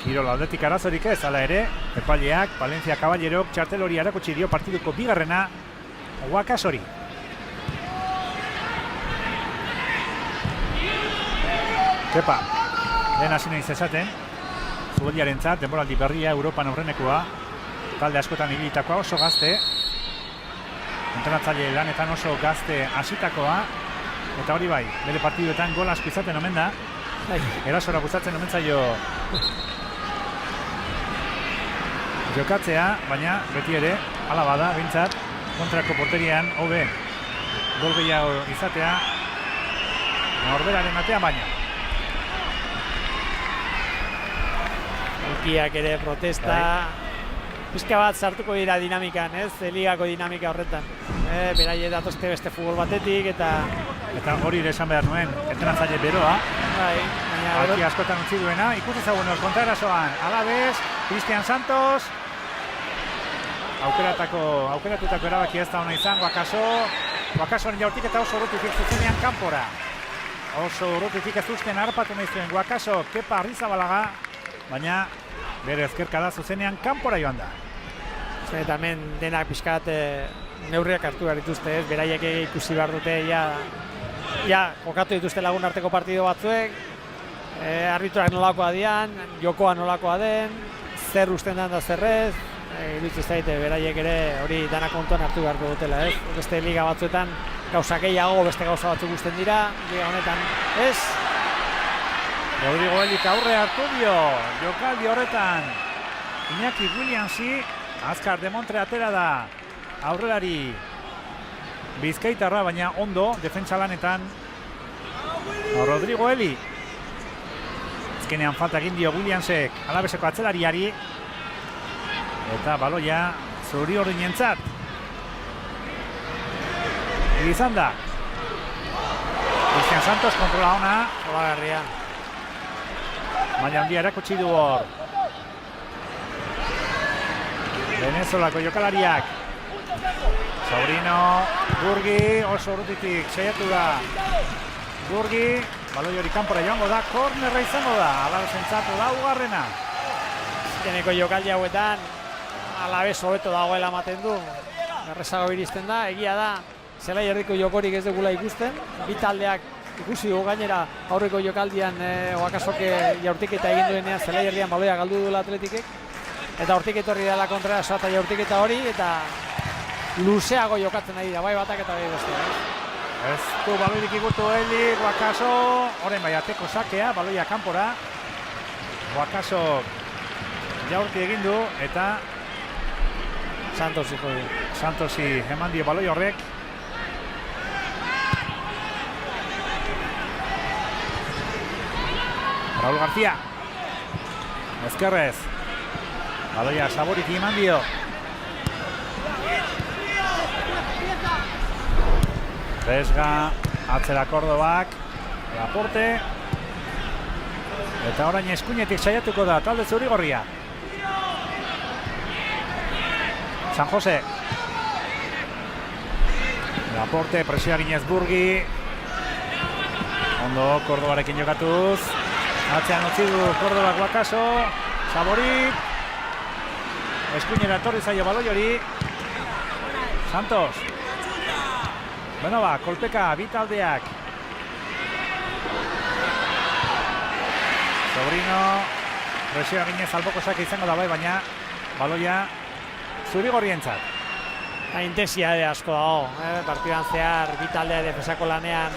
kirol aldetik arazorik ez, hala ere, epaileak, Valencia Caballerok txartel hori erakutsi dio partiduko bigarrena Wakasori. Kepa, lehen hasi nahiz esaten, Zubeldiarentzat, denboraldi berria, Europan aurrenekoa, talde askotan ibilitakoa, oso gazte, entrenatzaile lanetan oso gazte hasitakoa, eta hori bai, bere partiduetan gol asko izaten omen da, erasora gustatzen omen zaio jokatzea, baina beti ere, hala bada, behintzat, kontrako porterian, hobe, gol gehiago izatea, norberaren atean baina. Ulkiak ere protesta, pizka bat sartuko dira dinamikan, ez? Ligako dinamika horretan. Beraie datozte beste futbol batetik eta hori ere esan behar nuen, entrenatzaile beroa. Alki askotan utzi duena, ikusi zagun kontraerasoan, Alabes, Cristian Santos, aukeratutako erabaki ez da hona izan, Wakasoren jaurtik eta oso urrutitik zuzenean kanpora. Oso urrutitik ez usten harpatu nahi zuen Wakaso, Kepa Arrizabalaga, baina bere ezkerka da zuzenean kanpora joan da. Eta hemen denak pixkat neurriak hartu behar dituzte, ez? Beraiek ikusi behar dute, jokatu dituzte lagun arteko partido batzuek, arbitroak nolakoa dian, jokoa nolakoa den, zer usten den da zerrez, iruditzen zaite beraiek ere hori dana kontuan hartu beharko dutela, ez? Beste liga batzuetan gauza gehiago, beste gauza batzuk gusten dira, liga honetan ez. Rodrigo Elik aurre hartu dio, jokaldi horretan, Iñaki Williamsi, azkar demontre atera da, aurrelari bizkaitarra, baina ondo, defentsa lanetan, Rodrigo Eli. Azkenean falta egin dio Williamsek Alabeseko atzelariari, Eta baloia zuri ordinentzat. Izan da. Cristian Santos kontrola ona. Olagarria. Maila handia erakutsi du hor. Venezuelako jokalariak. Sobrino, Burgi, oso urrutitik saiatu da. Burgi, baloi hori kanpora joango da, kornerra izango da. Alabesentzat laugarrena. Azkeneko jokaldi hauetan Alabez hobeto dagoela ematen du. Errezago iristen da, egia da. Zelai erdiko jokorik ez dugula ikusten. Bi taldeak ikusi dugu gainera aurreko jokaldian Oakasoke jaurtiketa egin duenean Zelai erdian baloia galdu duela Atletikek. Eta hortik etorri dela Kontraerasoa eta jaurtiketa hori eta luzeago jokatzen ari da, bai batak eta bai bestea. Ez du baloirik igutu Eli, Oakaso, orain bai ateko sakea, baloia kanpora. Oakaso jaurti egin du eta Santosi eman dio baloi horrek. Raúl García. Ezkerrez. Baloia Saboriti eman dio. Vesga, atzera Kordobak, Laporte. Eta orain eskuinetik saiatuko da talde zuri-gorria. San Jose. Laporte, presioa ginez Burgi. Ondo, Kordobarekin jokatuz. Atzean utzi du Kordobak Oakaso. Saborit. Eskuinera etorri zaio baloi hori. Santos. Beno ba, kolpeka bi taldeak. Sobrino. Presioa ginez alboko sake izango da bai, baina baloia zuri-gorrientzat. Intensitate asko dago, partidan zehar bi taldea defensako lanean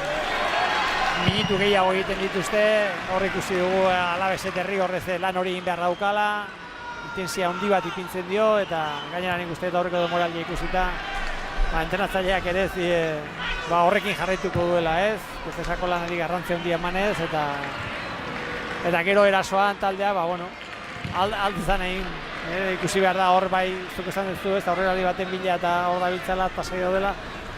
minutu gehiago egiten dituzte, hor ikusi dugu Alabezek horrez lan hori egin behar daukala, intensia handi bat ipintzen dio eta gainera nik uste eta horreko demoraldia ikusita entrenatzaileak ere horrekin jarraituko duela ez, defensako lanari garrantzia handia emanez eta gero erasoan taldea, aldizan egin. Ikusi behar da hor bai, zuk esan duzu ez, aurreraldi baten bila eta hor da biltzela eta saio dela,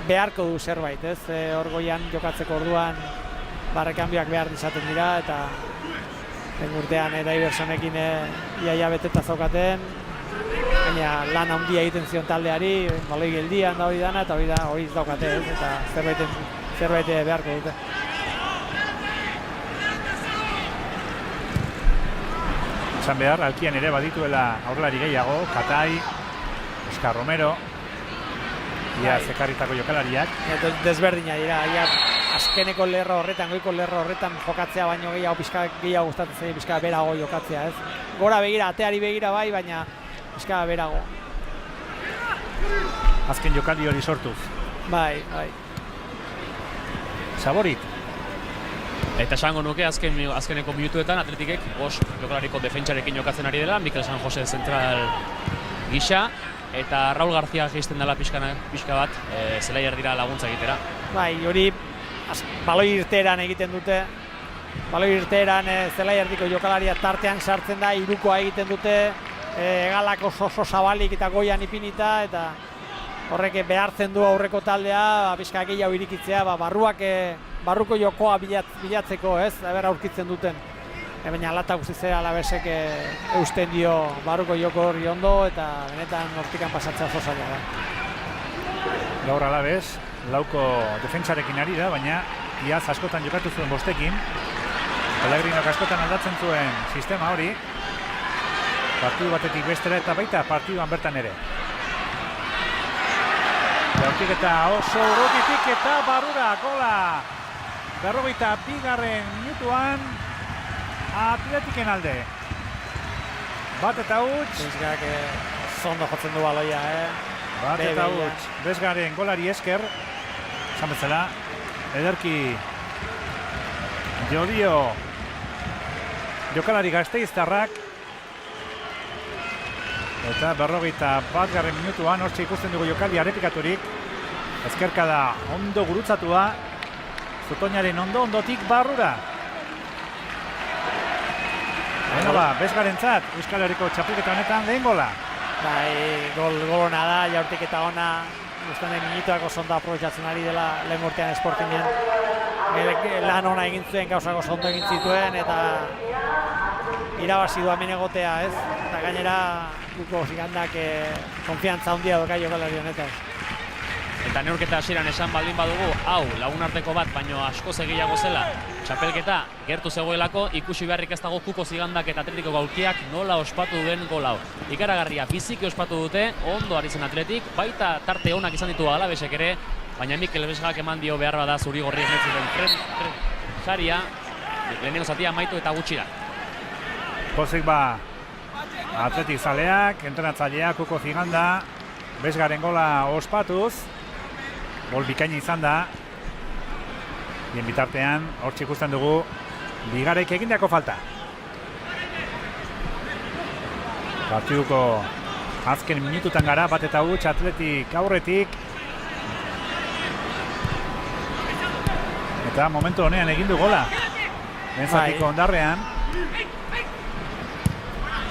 beharko du zerbait ez, hor goian jokatzeko orduan barrekanbioak behar izaten dira eta urtean Iversonekin iaia beteta zaukaten, baina lan handia egiten zion taldeari, baloi geldian da hori dana eta hori daukate ez, eta zerbait beharko dute. Esan behar, alkian ere badituela aurrelari gehiago, Katai, Oscar Romero, ia zekarritako jokalariak. Desberdina dira, azkeneko lerro horretan, goiko lerro horretan jokatzea baino gehiago gustatzen zaio, pixka berago jokatzea ez. Gora begira, ateari begira bai, baina pixka berago. Azken jokaldi hori sortuz. Bai. Saborit. Eta esango nuke azkeneko minutuetan Atletikek jokalariko defentsarekin jokatzen ari dela, Mikel San Jose zentral gisa, eta Raúl García geisten dela pixka bat, zelai erdira laguntza egitera. Bai, hori baloi irteeran egiten dute, baloi irteeran zelai erdiko jokalaria tartean sartzen da, hirukoa egiten dute, egalak oso zabalik eta goian ipinita, eta horrek behartzen du aurreko taldea, pixka gehiago irikitzea, barruko jokoa bilatzeko, ez, aurkitzen duten. Baina alata guztizera Alabezek eusten dio barruko joko hori ondo eta benetan hortikan pasatzea oso zaila da. Gaur Alabez, lauko defentsarekin ari da, baina iaz askotan jokatu zuen bostekin. Pellegrinok askotan aldatzen zuen sistema hori. Partidu batetik bestera eta baita partiduan bertan ere. Jaurtik eta oso urrutitik eta barrura gola. 42. minutuan Atletiken alde. Bat eta huts. Bezgak zondo jotzen du baloia, Bat eta huts. Bezgaren golari esker. Esan bezala, ederki jodio jokalari Gasteiztarrak. Eta 41. minutuan hortxe ikusten dugu jokaldi arepikaturik. Ezkerka da ondo gurutzatua. Zutoinaren ondotik barrura. Bezgarentzat Euskal Herriko txapelketa honetan lehen gola. Bai, gol ona da, jaurtik eta ona, uste den minutuak oso ondo aprobetxatzen ari dela lehen urtean Sportingen. Lan ona egin zuen, gauzak oso ondo egin zituen, eta irabazi du hemen egotea, ez? Eta gainera, Kuko Zigandak konfiantza handia doka jokalari honetan. Eta neurketa hasieran esan baldin badugu, hau lagunarteko bat, baino askoz gehiago zela, txapelketa gertu zegoelako, ikusi beharrik ez dago Kuko Zigandak eta Atletiko Gaulkiak nola ospatu duen gol hau. Ikaragarria, biziki ospatu dute, ondo ari zen Atletik, baita tarte onak izan ditu Alavesek ere, baina Mikel Besgak eman dio behar bada zuri-gorriek netzuten saria, lehenengo zatia amaitu eta gutxira. Pozik ba, Atletik zaleak, entrenatzaileak, Kuko Ziganda, Besgaren gola ospatuz, gol bikaina izan da. Bien bitartean, hortxe ikusten dugu, Bigarek egindako falta. Partiduko azken minututan gara, bat eta huts Atletik aurretik. Eta momentu honean egin du gola. Lehenzatiko ondarrean.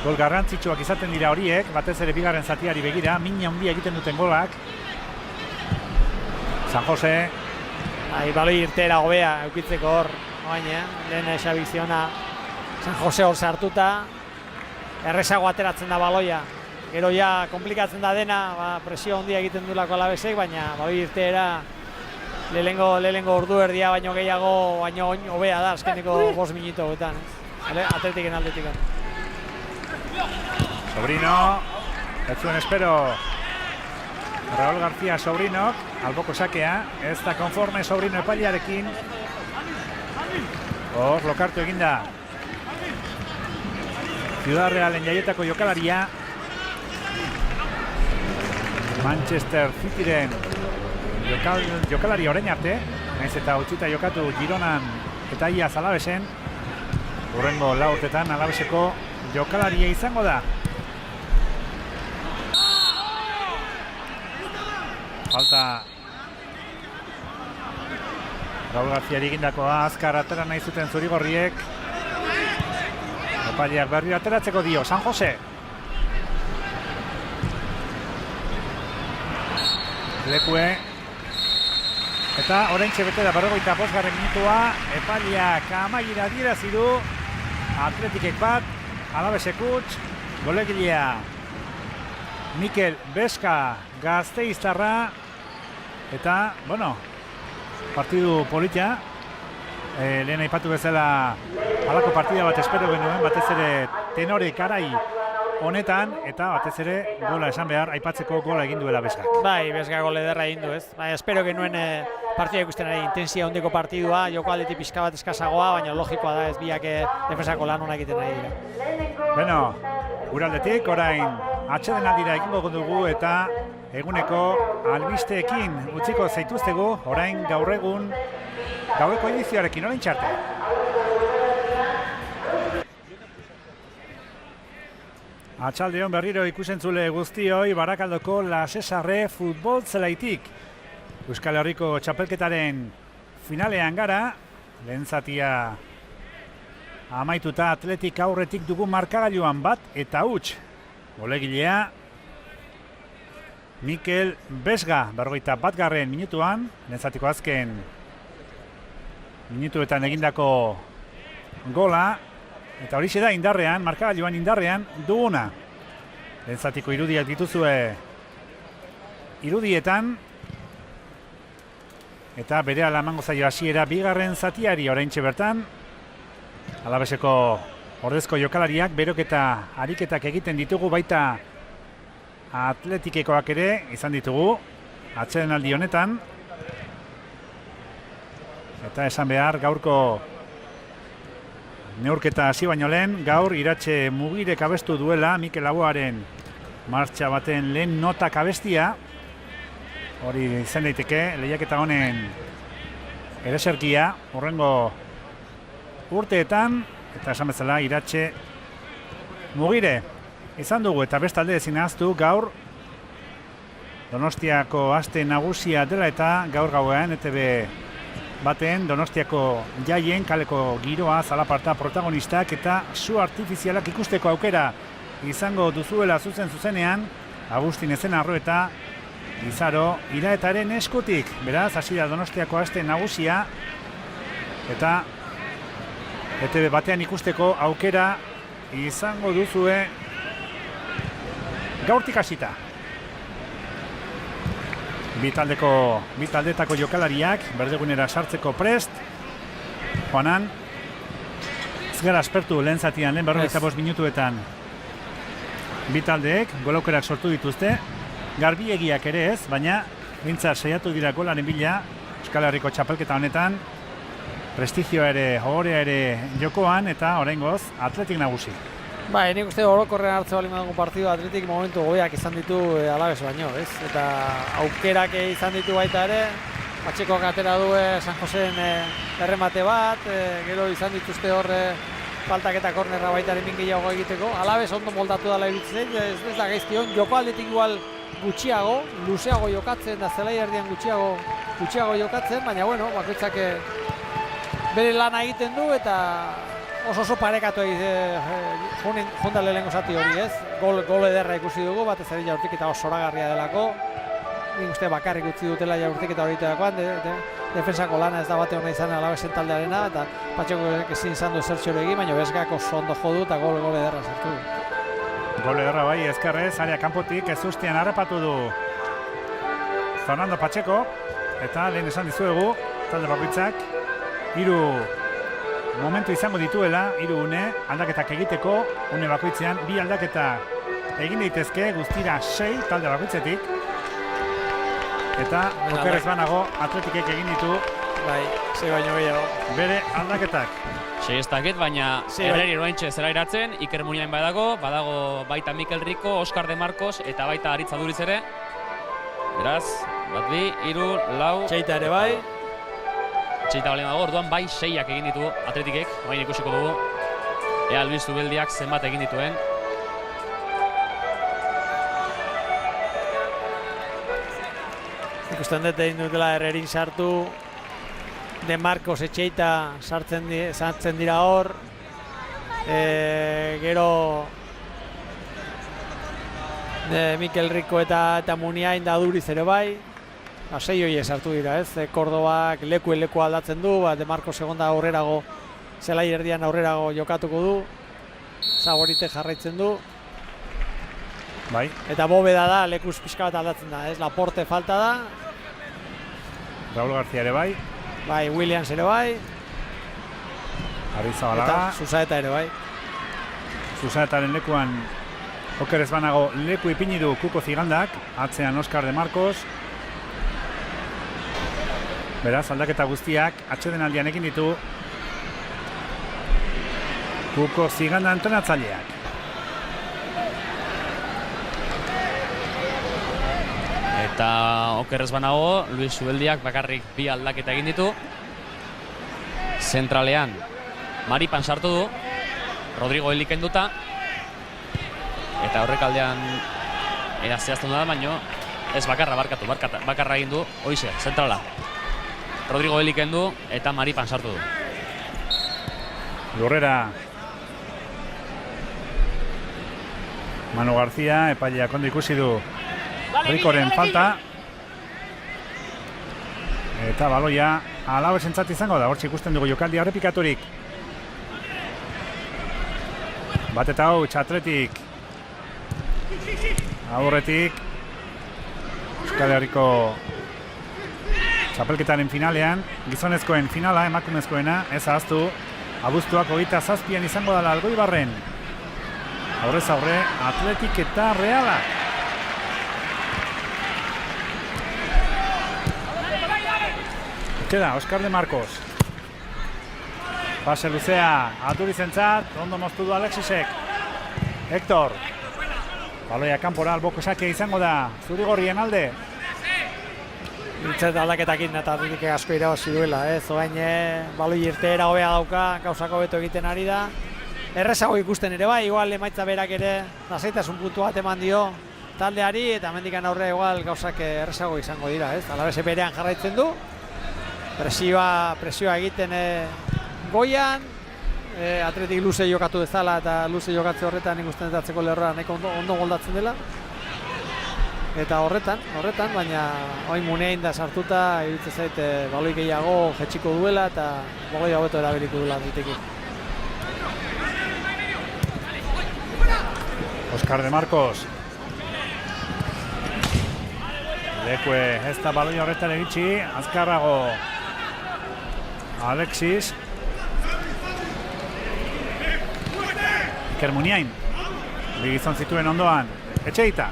Gol garrantzitsuak izaten dira horiek, batez ere bigarren zatiari begira, mina handia egiten duten golak. San Jose. Baloi irtera hobea eukitzeko hor, lehen Xabiziona San Jose hor sartuta, errezago ateratzen da baloia. Gero ja komplikatzen da dena, presio handia egiten duelako Alavesek, baina baloi irtera lehenengo ordu erdia baino gehiago, baino hobea da azkeneko 5 minutu hauetan. Atletiken aldetik. Sobrino, ez zuen espero Raúl García Sobrinok, alboko sakea, ez da konforme Sobrino epailearekin. Hor, lokartu eginda Ciudad Realen jaietako jokalaria. Manchester Cityren jokalari orain arte, nahiz eta utzita jokatu Gironan eta iaz Alavesen. Hurrengo lau urtetan Alaveseko jokalaria izango da. Falta Raúl Garciari egindakoa, azkar atera nahi zuten zuri-gorriek. Epaileak berriro ateratzeko dio, San Jose. Lekue. Eta oraintxe bete da 45. minutua, epaileak amaiera adierazi du. Atletikek bat, Alavesek huts, golegilea Mikel Beska Gasteiztarra. Eta, partidu politia. Lehen aipatu bezala halako partida bat espero genuen, batez ere tenore karai honetan, eta batez ere gola esan behar, aipatzeko gola egin duela Beskak. Bai, Beska gol ederra egin du, ez? Bai, espero genuen partida ikusten ari intensia hondeko partidua, joko aldetik pixka bat eskasagoa, baina logikoa da ez biak defensako lan hona egiten ari dira. Gure aldetik, orain atsedenaldira egingo dugu eta eguneko albisteekin utziko zaituztegu, orain gaur egun gaueko edizioarekin, orain txarte. Atxaldeon berriro ikusentzule guztioi, Barakaldoko La Cesarre futbol zelaitik. Euskal Herriko txapelketaren finalean gara, lehen zatia amaituta Atletik aurretik dugu markagailuan bat eta huts. Golegilea Mikel Besga, 41. minutuan, lehen zatiko azken minutuetan egindako gola. Eta horixe da indarrean, markagailuan indarrean duguna. Lehen zatiko irudiak dituzue irudietan. Eta berehala emango zaio hasiera bigarren zatiari oraintxe bertan. Alaveseko ordezko jokalariak beroketa ariketak egiten ditugu, baita Atletikekoak ere izan ditugu atsedenaldi honetan. Eta esan behar gaurko neurketa hasi baino lehen, gaur Iratxe Mugirek abestu duela Mikel Laboaren martxa baten lehen notak abestia. Hori izan daiteke lehiaketa honen ereserkia hurrengo urteetan, eta esan bezala Iratxe Mugire izan dugu, eta bestalde ezin ahaztu gaur Donostiako aste nagusia dela eta gaur gauean ETB baten Donostiako jaien kaleko giroa, zalaparta, protagonistak eta su artifizialak ikusteko aukera izango duzuela zuzenean, Agustin Ezenarro eta Izaro Iraetaren eskutik. Beraz, hasi da Donostiako aste nagusia eta ETV batean ikusteko aukera izango duzue gaurtik hasita. Bi taldetako jokalariak berdegunera sartzeko prest. Joanan, ez gara aspertu lehen zatian, lehen 45 minutuetan. Bi taldeek gol aukerak sortu dituzte, garbiegiak ere ez, baina bintzat saiatu dira golaren bila Euskal Herriko txapelketa honetan, prestigioa ere, ohorea ere jokoan eta oraingoz Atletik nagusi. Bai, nik uste orokorrean hartze bali madugu partidu Atletik momentu gobeak izan ditu Alaves baino, ez? Eta aukerak izan ditu baita ere, Patxekoak atera du San Joseen erremate bat, gero izan dituzte horre faltak eta kornerra baita emin gehiago egiteko. Alaves ondo moldatu dela iruditzen, ez da gaizkion, joko aldetik igual gutxiago, luzeago jokatzen, da zelai erdian gutxiago jokatzen, baina bueno, bakoitzak bere lana egiten du eta oso parekatu jondale lehenko zati hori, ez? Gol ederra ikusi dugu, batez ere jaurtiketa oso zoragarria delako. Nik uste bakarrik utzi dutela jaurtiketa horitakoan, defensako lana ez da bate hona izan Alavesen taldearena, eta Patxeko ezin izan du zertxore egin, baina Bezgak oso ondo jo du eta gol ederra sartu du. Gol ederra bai, ezkerrez, area kanpotik ez ustean harrapatu du Fernando Patxeko, eta lehen esan dizuegu, talde bakoitzak, 3 momentu izango dituela, 3 une, aldaketak egiteko, une bakoitzean, 2 aldaketa egin daitezke, guztira 6 talde bakoitzetik, eta okerrez banago Atletikek egin ditu bai, 6 baino gehiago bere aldaketak. 6 ez dakit, baina Herreri oraintxe zera iratzen, Iker Muniain badago baita Mikel Rico, Oskar de Marcos eta baita Aritza Duriz ere. Beraz, bat bi, 3, 4... Txeita ere bai. Txeita balen dago, orduan bai 6ak egin ditu Atletikek, baina ikusiko dugu. Ea Luis Zubeldiak zenbat egin dituen. Ikusten dut egin dutela Herrerin sartu, De Marcos Etxeita sartzen dira hor, gero Mikel Rico eta Muniain da Duriz ere bai, 6 horiek sartu dira, ez? Kordobak leku aldatzen du, De Marcos segonda aurrerago, zelai erdian aurrerago jokatuko du, Zagorite jarraitzen du. Bai. Eta Bobeda da, lekuz pixka bat aldatzen da, ez? Laporte falta da. Raúl García ere bai. Bai, Williams ere bai. Arrizabalaga. Eta Zuzaeta ere bai. Zuzaetaren lekuan okerez banago leku ipini du Kuko Zigandak, atzean Oskar de Marcos. Beraz, aldaketa guztiak atsedenaldian egin ditu Kuko Ziganda entrenatzaileak. Eta okerrez banago, Luis Zubeldiak bakarrik 2 aldaketa egin ditu. Zentralean, Maripan sartu du, Rodrigo Eli kenduta. Eta horrekaldean zehazten da, baino ez bakarra egin du, hoize, zentrala. Rodrigo Eli kendu eta Maripan sartu du. Lurrera Manu García, epaileak ondo ikusi du Rikoren falta. Eta baloia Alavesentzat izango da, hortxe ikusten dugu jokaldia errepikaturik. Bat eta hau, Atletik aurretik Euskal Herriko txapelketaren finalean, gizonezkoen finala, emakumezkoena, ez ahaztu, abuztuak 27an izango dela Algoibarren. Aurrez aurre, Atletik eta Reala. Queda Oskar de Marcos. Pase luzea, Aturizentzat, ondo moztu du Alexisek. Hector. Baloia kanpora, alboko sakia izango da, Zurigorrien alde. Nintzat aldaketakin eta Atletik asko irabazi duela, ez? Oain baloi irteera hobea dauka, gauzako beto egiten ari da. Errezago ikusten ere bai, igual emaitza berak ere lasaitasun puntu bat eman dio taldeari, eta mendikan aurre igual gauzak errezago izango dira, ez? Alavese berean jarraitzen du, presioa egiten goian, Atletik luze jokatu dezala eta luze jokatze horretan ikusten atzeko lerroa nahiko ondo goldatzen dela. Eta horretan, baina oin Munein da sartuta, iruditzen zait baloi gehiago jetxiko duela eta baloi hobeto erabiliko duela diteki. Oscar de Marcos. Lekue ez da baloi horretan eritxi, azkarrago Alexis. Iker Muniain. Bigizon zituen ondoan, Etxeita.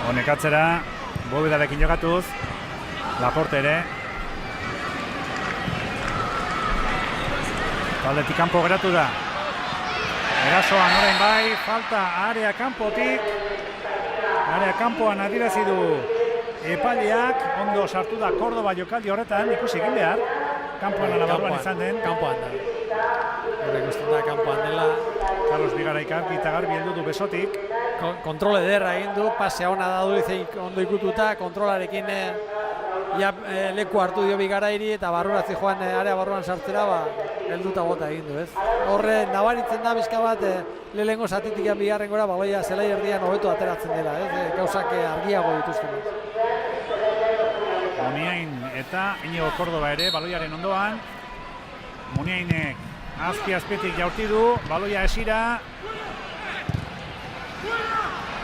Honek atzera, Bobedarekin jokatuz, Laporte ere. Taldetik kanpo geratu da. Erasoan orain bai, falta area kanpotik. Area kanpoan adierazi du epaileak, ondo sartu da Kordoba jokaldi horretan, ikusi egin behar. Kanpoan alabarruan izan den. Kanpoan da. Hore ikusten da kanpoan dela. Carlos Bigaraik argi eta garbi heldu du besotik. Kontrol ederra egin du, pasea ona da du ondo ikututa, kontrolarekin leku hartu dio Bigarairi eta barruratzi joan area barruan sartzera, helduta bota egin du, ez? Horre nabaritzen da bizka bat lehenengo zatitik bigarrengora baloia zelai erdian hobeto ateratzen dela, ez? Gauzak argiago dituzten. Muniain eta Iñigo Kordoba ere baloiaren ondoan. Muniainek azpitik jaurti du, baloia esira.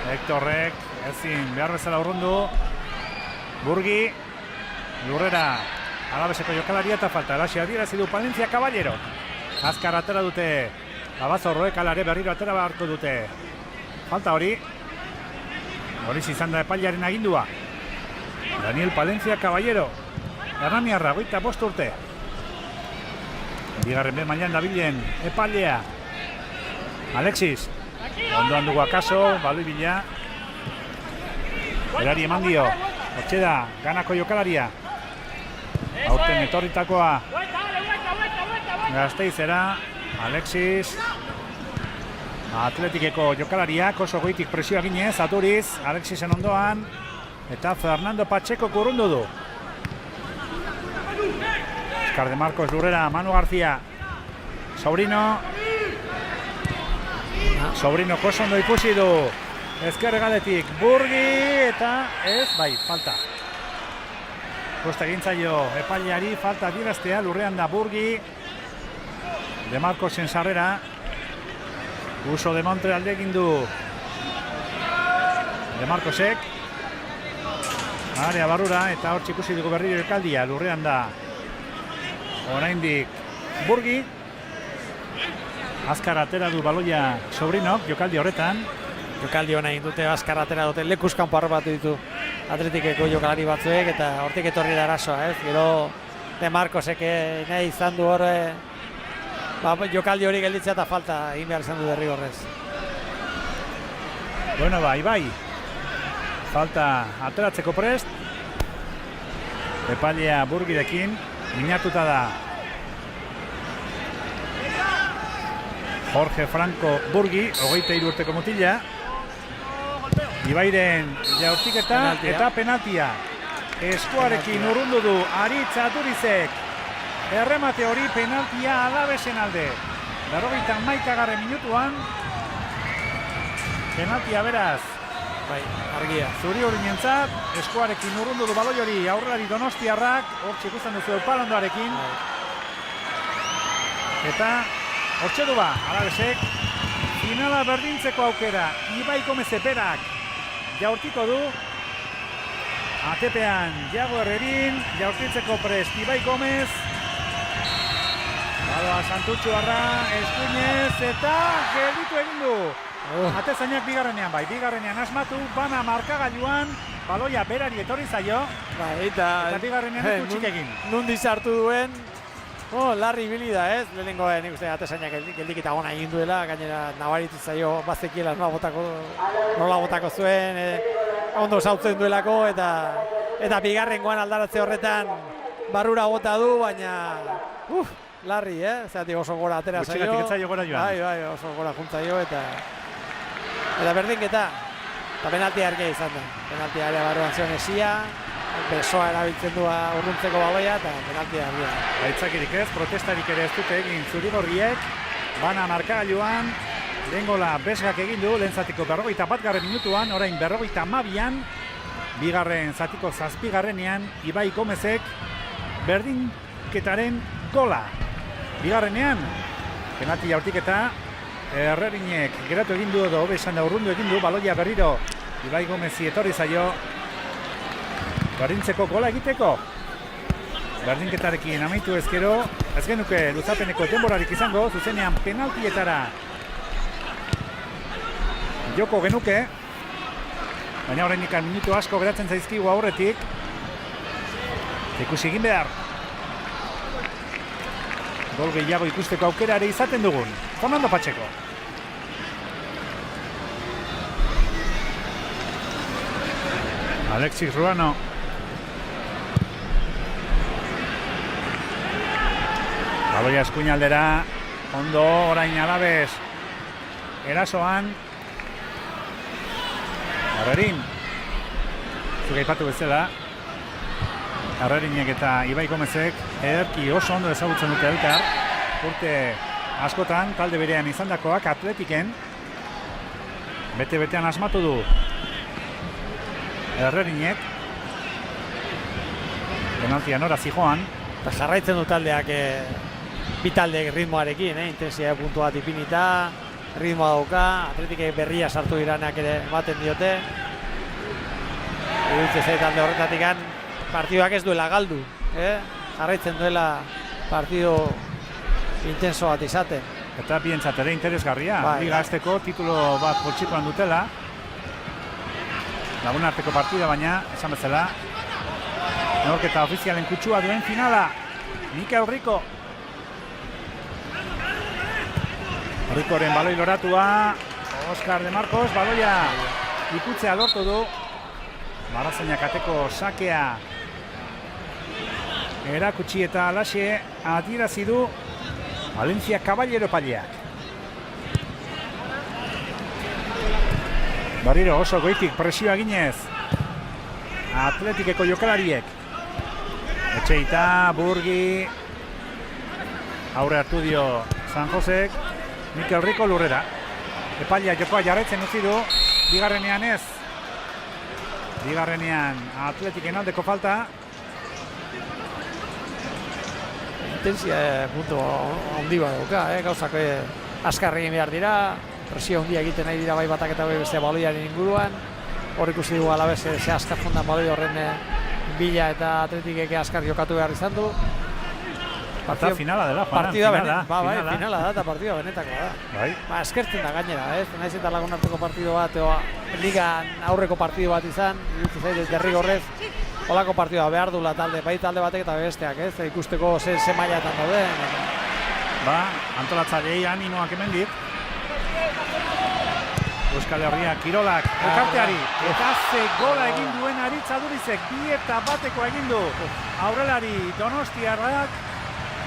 Hektorrek ezin behar bezala urrundu. Burgi, lurrera Alaveseko jokalaria eta falta. Alaxi adierazi du Palencia Caballero. Azkar atera dute, Abazorroek alare berriro atera beharko dute. Falta hori. Horiz izan da epailearen agindua. Daniel Palencia Caballero. Erramiarra, 25 urte. Bigarren be mailan dabilen epailea. Alexis. Ondoan dugu akaso, baloi bila. Berari eman dio. Hortxe da, ganako jokalaria. Aurten etorritakoa. Gasteizera, Alexis. Atletikeko jokalariak oso goitik presioa ginez, Aturiz, Alexisen ondoan. Eta Fernando Pacheco kurrundu du. Oscar de Marcos lurrera, Manu García. Sobrino koso ondo ikusi du. Ezker galetik Burgi eta ez, bai, falta. Kosta egintzaio epaileari, falta adieraztea, lurrean da Burgi. De Marcosen sarrera. Uso de Montre alde egin du De Marcosek. Area barrura eta hor ikusi dugu berriro ekaldia, lurrean da oraindik Burgi. Azkar atera du baloia Sobrinok jokaldi horretan. Jokaldi hona egin dute, azkar atera dute, lekuz kanpo harrapatu ditu Atletikeko jokalari batzuek eta hortik etorri da arazoa, ez? Gero De Marcosek nahi izan du hor jokaldi hori gelditzea eta falta egin behar izan du derrigorrez. Bueno, bai. Falta ateratzeko prest. Epailea Burgirekin, minatuta da Jorge Franco Burgi, 23 urteko mutila. Ibairen jaurtiketa eta penaltia. Eskuarekin urrundu du Aritz Aturizek. Erremate hori penaltia Alavesen alde. 91. minutuan. Penaltia beraz. Bai, argia. Zuri horientzat, eskuarekin urrundu du baloi hori aurrelari donostiarrak, hortxe ikusten duzu Eupalandoarekin. Eta hortxe du Alavesek finala berdintzeko aukera. Ibai Gomez Eperak jaurtiko du. ATP-an Jago Herrerin, jaurtitzeko prest Ibai Gomez. Badoa Santutxuarra, eskuinez eta gelditu egin du. Atezainak bigarrenean asmatu, bana markagailuan, baloia berari etorri zaio. Eta bigarrenean ez dutxik egin. Nundi sartu duen, larri ibili da, ez? Lehenengo nik uste atezainak geldikita gona egin duela, gainera nabaritu zaio bazekiela nola botako zuen, ondo sautzen duelako, eta bigarrengoan aldaratze horretan barrura bota du, baina larri, zeratik oso gora atera zaio. Gutxegatik etzaio gora joan. Bai, oso gora juntzaio, eta berdinketa, eta penaltia argia izan da. Penaltia area barruan zion esia, besoa erabiltzen du urruntzeko baloia, eta penaltia argia. Aitzakirik ez, protestarik ere ez dute egin zurigorriek, bana markagailuan, lehen gola Besgak egin du, lehen zatiko 41. minutuan, orain 52an, bigarren zatiko 7. Ibai Gomezek berdinketaren gola. Bigarrenean, penalti jaurtiketa, Herrerinek geratu egin du edo hobe esan da urrundu egin du, baloia berriro Ibai Gomezi etorri zaio berdintzeko gola egiteko. Berdinketarekin amaitu ezkero, ez genuke luzapeneko denborarik izango, zuzenean penaltietara joko genuke, baina horrenik minutu asko geratzen zaizkigu aurretik, ikusi egin behar. Gol gehiago ikusteko aukera ere izaten dugun. Fernando Pacheco. Alexis Ruano. Baloia eskuinaldera. Ondo orain Alabes. Erasoan. Herrerin. Zuga ipatu bezala. Herrerinek eta Ibai Gomezek ederki oso ondo ezagutzen dute elkar. Urte askotan, talde berean izandakoak Atletiken. Bete-betean asmatu du Herrerinek. Penaltia nora zijoan. Eta jarraitzen du taldeak bi taldeek ritmoarekin, intensitate puntu bat ipinita, ritmoa dauka, Atletikek berria sartu diranak ere ematen diote. Iruditzen zait talde horretatikan partidoak ez duela galdu, jarraitzen duela partido intenso bat izaten. Eta bientzat ere interesgarria, liga azteko titulo bat poltsikoan dutela. Lagun arteko partida baina, esan bezala, neurketa ofizialen kutsua duen finala. Mikel Rico. Ricoren baloi loratua, Oscar de Marcos, baloia ikutzea lortu du. Barazainak ateko sakea erakutsi eta alaxe adierazi du Valencia Caballero paileak. Barriro oso goitik presioa ginez Atletikeko jokalariek. Etxeita, Burgi, aurre hartu dio San Josek, Mikel Rico lurrera. Epailea jokoa jarraitzen utzi du, bigarrenean ez. Bigarrenean Atletiken aldeko falta. Intensia puntu handi bat dauka, gauzak askar egin behar dira, presio handia egiten nahi dira bai batak eta bai beste baloiaren inguruan. Hor ikusi dugu alabez ze askar fondan baloi horren bila eta Atletikek askar jokatu behar izan du. Eta finala dela, finala da eta partida benetakoa da. Eskertzen da gainera, naiz eta lagun arteko partido bat, ligan aurreko partido bat izan, iruditzen zait derrigorrez, holako partidua behar duela talde, bai talde batek eta besteak, ikusteko ze mailatan dauden. Antolatzaileei animoak hemendik. Euskal Herria Kirolak elkarteari eta ze gola egin duen Aritz Adurizek 2-1 egin du. Aurrelari Donostiarrak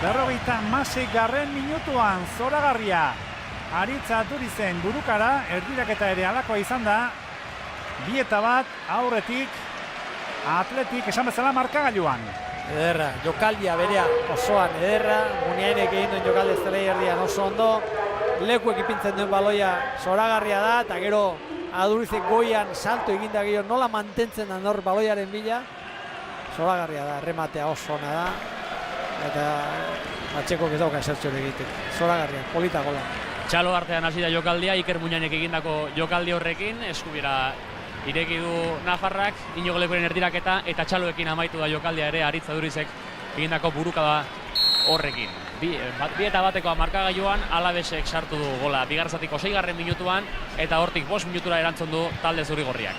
56. minutuan zoragarria Aritz Adurizen burukara, erdiraketa ere alakoa izan da. 2-1 aurretik Atletik esan bezala markagailuan. Ederra, jokaldia berea osoan ederra, Muniainek egin duen jokalde zelai erdian oso ondo, lekuek ipintzen duen baloia zoragarria da, eta gero Adurizek goian salto eginda gero nola mantentzen da nor baloiaren bila, zoragarria da, errematea oso ona da, eta Patxekok ez dauka esertxo egiten, zoragarria, polita gola. Txalo artean hasi da jokaldia, Iker Muñainek egindako jokaldi horrekin, eskubira ireki du Nafarrak, Inigo Lekuren erdiraketa eta txaloekin amaitu da jokaldia ere Aritz Adurizek egindako burukada horrekin. 2-1 markagailuan Alabesek sartu du gola bigarren zatiko 6. minutuan eta hortik 5 minutura erantzun du talde zuri-gorriak.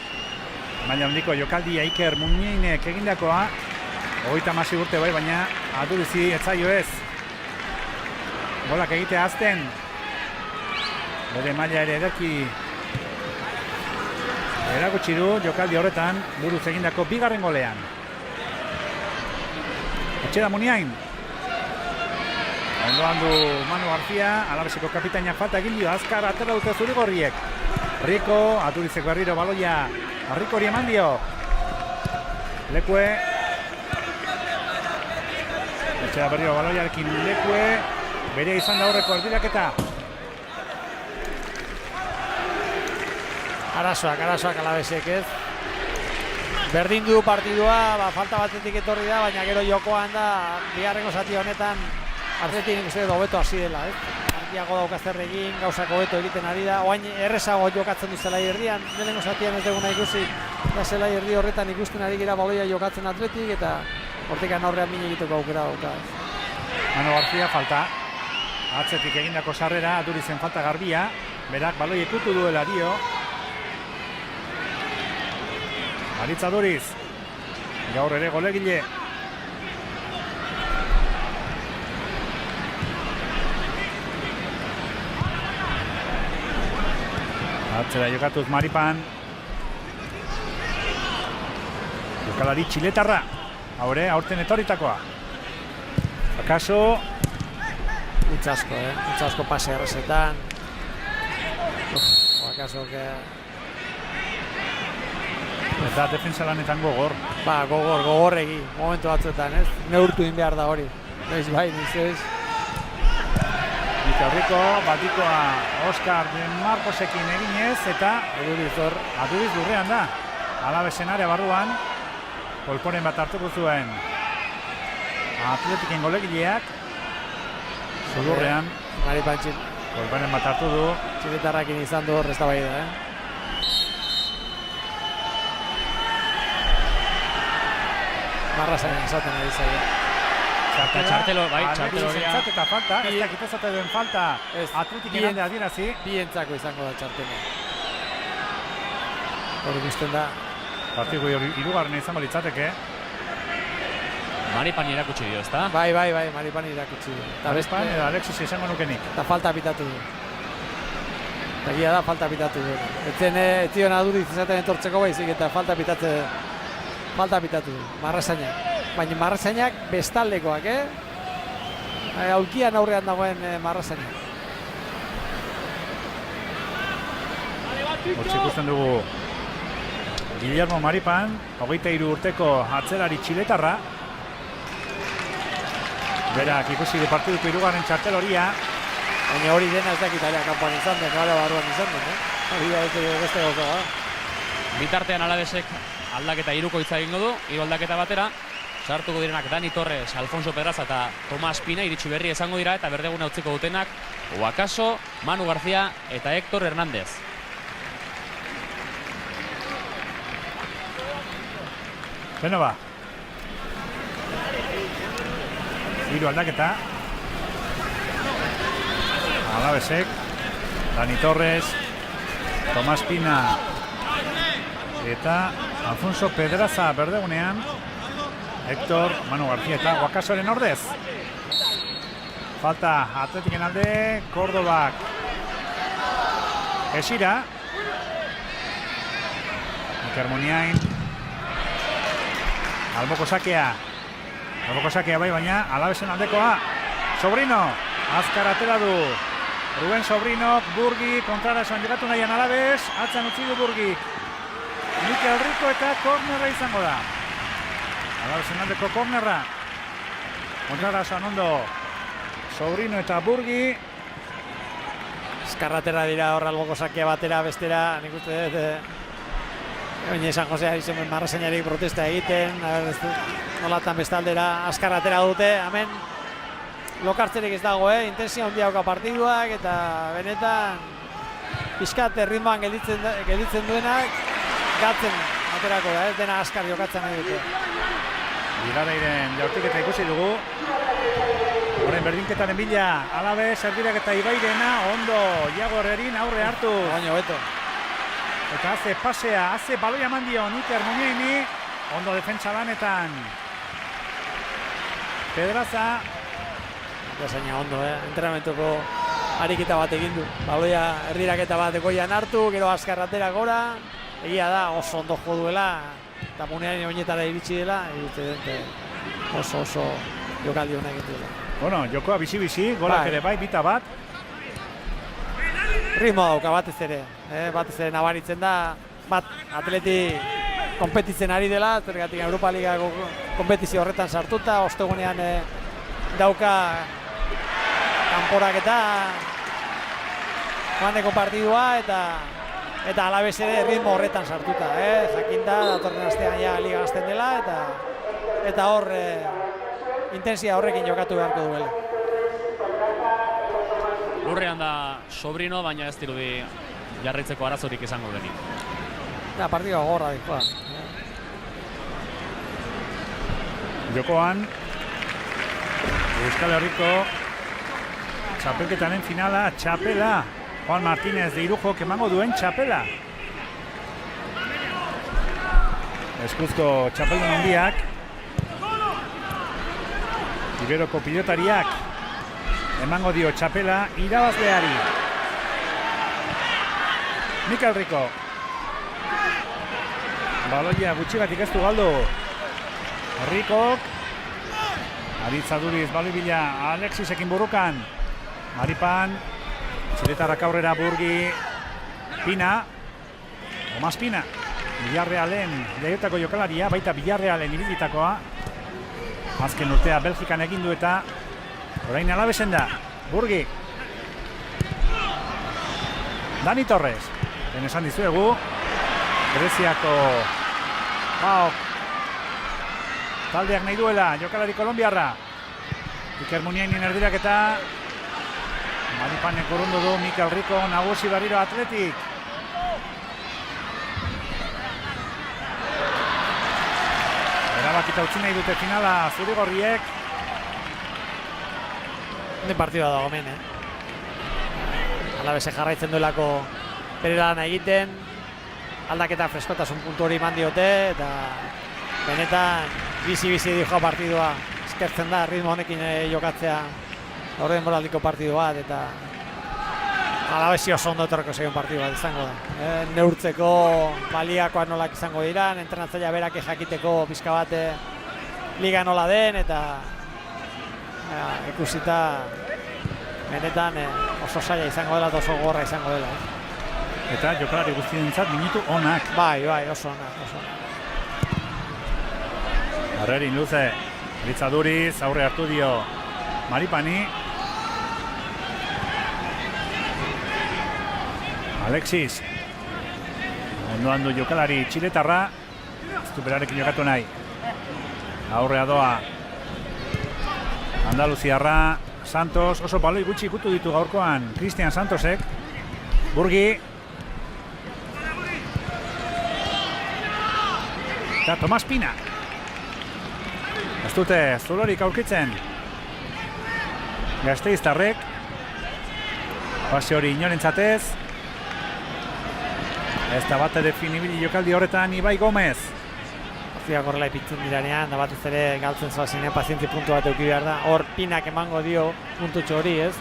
Maila handiko jokaldia Iker Muñainek egindakoa, 36 urte bai, baina Adurizi ez zaio ez. Golak egitea azten, bere maila ere ederki erakutsi du jokaldi horretan buruz egindako bigarren golean. Etxeda Muniain. Ondoan du Manu García, Alabeseko kapitainak falta egin dio, azkar atera dute zuri-gorriek. Rico, Adurizek berriro baloia Ricori eman dio. Lekue. Etxeda berriro baloiarekin Lekue. Bere izan da horreko erdiraketa. Arazoak Alabesek, ez? Berdin du partidua, falta batetik etorri da, baina gero jokoan da, bigarrengo zati honetan, Atletik nik uste hobeto hasi dela, ez? Argiago dauka zer egin, gauzak hobeto egiten ari da, oain errezago jokatzen du zelai erdian, lehenengo zatian ez duguna ikusi, da zelai erdi horretan ikusten ari gira baloia jokatzen Atletik, eta hortikan aurrean min egiteko aukera dauka. Manu García falta, atzetik egindako sarrera, Adurizen falta garbia, berak baloi ikutu duela dio. Aritz Aduriz, gaur ere golegile. Atzera jokatuz Maripan. Jokalari txiletarra, aurten etorritakoa. Akaso Utsasko pase errezetan. Akaso eta defensa lanetan gogor. Gogorregi, momentu batzuetan, ez? Neurtu in behar da hori. Noiz bai, ez? Bitarriko batikoa Oskar Marcosekin eginez eta Aduriz lurrean da. Alabesen area barruan, kolporen bat hartuko zuen Atletiken golegileak. Zudurrean, Maripan kolporen bat hartu du. Txiletarrakin izan du hor eztabaida, Marrazainen esaten ari zaila. Txartelo horia. Eta falta, ez dakit ezate duen falta Atletiken alde adierazi. Bientzako izango da txartela. Hori guztien da. Partidu hirugarrena izango litzateke. Maripan irakutsi dio, ezta? Bai, Maripan irakutsi dio. Maripan edo Alexis izango nukenik. Eta falta pitatu du. Eta gira da, falta pitatu du. Ez zion Aduriz izaten entortzeko baizik eta falta pitatu du. Marrazainak. Baina Marrazainak bestaldekoak, aulkian aurrean dagoen Marrazainak. Hortxe ikusten dugu Guillermo Maripan, 23 urteko atzelari txiletarra. Berak ikusi du partiduko hirugarren txartel horia. Baina hori dena ez dakit area kanpoan izan den, gara barruan izan den, Hori da beste gauza da. Bitartean Alabesek aldaketa hirukoitza egingo du, hiru aldaketa batera. Sartuko direnak Dani Torres, Alfonso Pedraza eta Tomas Pina iritsi berri izango dira eta berdeguna utziko dutenak Wakaso, Manu García eta Héctor Hernández. Genova. Hiru aldaketa. Alabesek, Dani Torres, Tomas Pina eta Alfonso Pedraza berdegunean. Héctor, Manu García eta Wakasoren ordez. Falta Atletiken alde, Córdobak. Esira. Iker Muniain. Alboko sakea bai, baina Alabesen aldekoa. Sobrino, azkar atera du. Ruben Sobrino, Burgi, kontrarasoan jokatu nahian Alabes. Atzan utzi du Burgi. Mikel Rico eta kornerra izango da. Alabesen aldeko kornerra. Kontrarasoan ondo. Sobrino eta Burgi. Eskarratera dira hor alboko sakea batera bestera, nik uste dut. Baina San Josea izen Marrazainari protesta egiten, nolatan bestaldera askarratera dute, hemen lokartzerik ez dago, intensio handia dauka partiduak eta benetan pixkat ritmoan gelditzen duenak gatzen aterako da, dena askar jokatzen nahi dute. Bigarairen jaurtiketa ikusi dugu. Horren berdinketaren bila, Alabes, Erdirak eta Ibairena, ondo, Iago Herrerin aurre hartu. Baina beto. Eta haze pasea, haze baloia mandion, Iker Muniaini, ondo defentsa lanetan. Pedraza. Pedrazaina ondo, entrenamentuko ariketa bat egin du. Baloia erdiraketa bat goian hartu, gero azkarratera gora. Egia da, oso ondo jo duela, eta Muniaini oinetara iritsi dela, oso jokaldi honak egin duela. Bueno, jokoa bizi-bizi, golak ere bai, bita bat. Ritmo dauka batez ere nabaritzen da, bat Atleti konpetitzen ari dela, zergatik Europa Ligako konpetizio horretan sartuta, ostegunean dauka kanporaketa joaneko partidua eta Eta Alabes ere ritmo horretan sartuta, jakinda datorren astean ja liga hasten dela eta hor intensia horrekin jokatu beharko duela. Lurrean da Sobrino, baina ez dirudi jarraitzeko arazorik izango denik. Ja, partida gogorra dikoa. Jokoan Euskal Herriko txapelketaren finala, txapela. Juan Martínez de Irujok emango duen txapela. Eskuzko txapeldun handiak. Iberoko pilotariak emango dio txapela irabazleari. Mikel Rico. Baloia gutxigatik ez du galdu. Ricok. Aritzaduriz baloi bila Alexisekin burukan. Maripan. Txiletarrak aurrera Burgi. Pina. Tomas Pina. Villarrealen jaiotako jokalaria, baita Villarrealen ibilitakoa. Azken urtea Belgikan egin du eta orain Alavesen da. Burgi. Dani Torres. Esan dizuegu. Greziako Paok taldeak nahi duela jokalari kolombiarra. Iker Muniainin erdiraketa. Maripanek urrundu du Mikel Rico, nagusi berriro Atletik. Erabakita utzi nahi dute finala zurigorriek. Partida dago hemen, Alabese jarraitzen duelako bere lana egiten. Aldaketa freskotasun puntu hori eman diote eta benetan bizi-bizi dijoa partidua eskertzen da ritmo honekin jokatzea horren moraldiko partidu bat eta Alabesi oso ondo etorreko zeion partidu bat izango da. Neurtzeko baliakoak nolak izango dira, entrenatzailea berak jakiteko pizka bat liga nola den eta ikusita benetan oso zaila izango dela eta oso gorra izango dela. Eta jokalari guztientzat minutu onak. Bai, oso onak. Arrerin luze, Aritzaduriz, aurre hartu dio Maripani. Alexis. Ondoan du jokalari txiletarra. Ez du berarekin jokatu nahi. Aurrea doa. Andaluziarra. Santos, oso baloi gutxi ikutu ditu gaurkoan Cristian Santosek. Burgi. Eta Tomas Pina. Ez dute zulorik aurkitzen. Gasteiztarrek. Pase hori inorentzatez. Ez da bate definibili jokaldi horretan Ibai Gomez. Partidak horrela ipitzen diranean, da batez ere galtzen zoazinen pazientzi puntu bat euki behar da. Hor Pinak emango dio puntutxo hori, ez?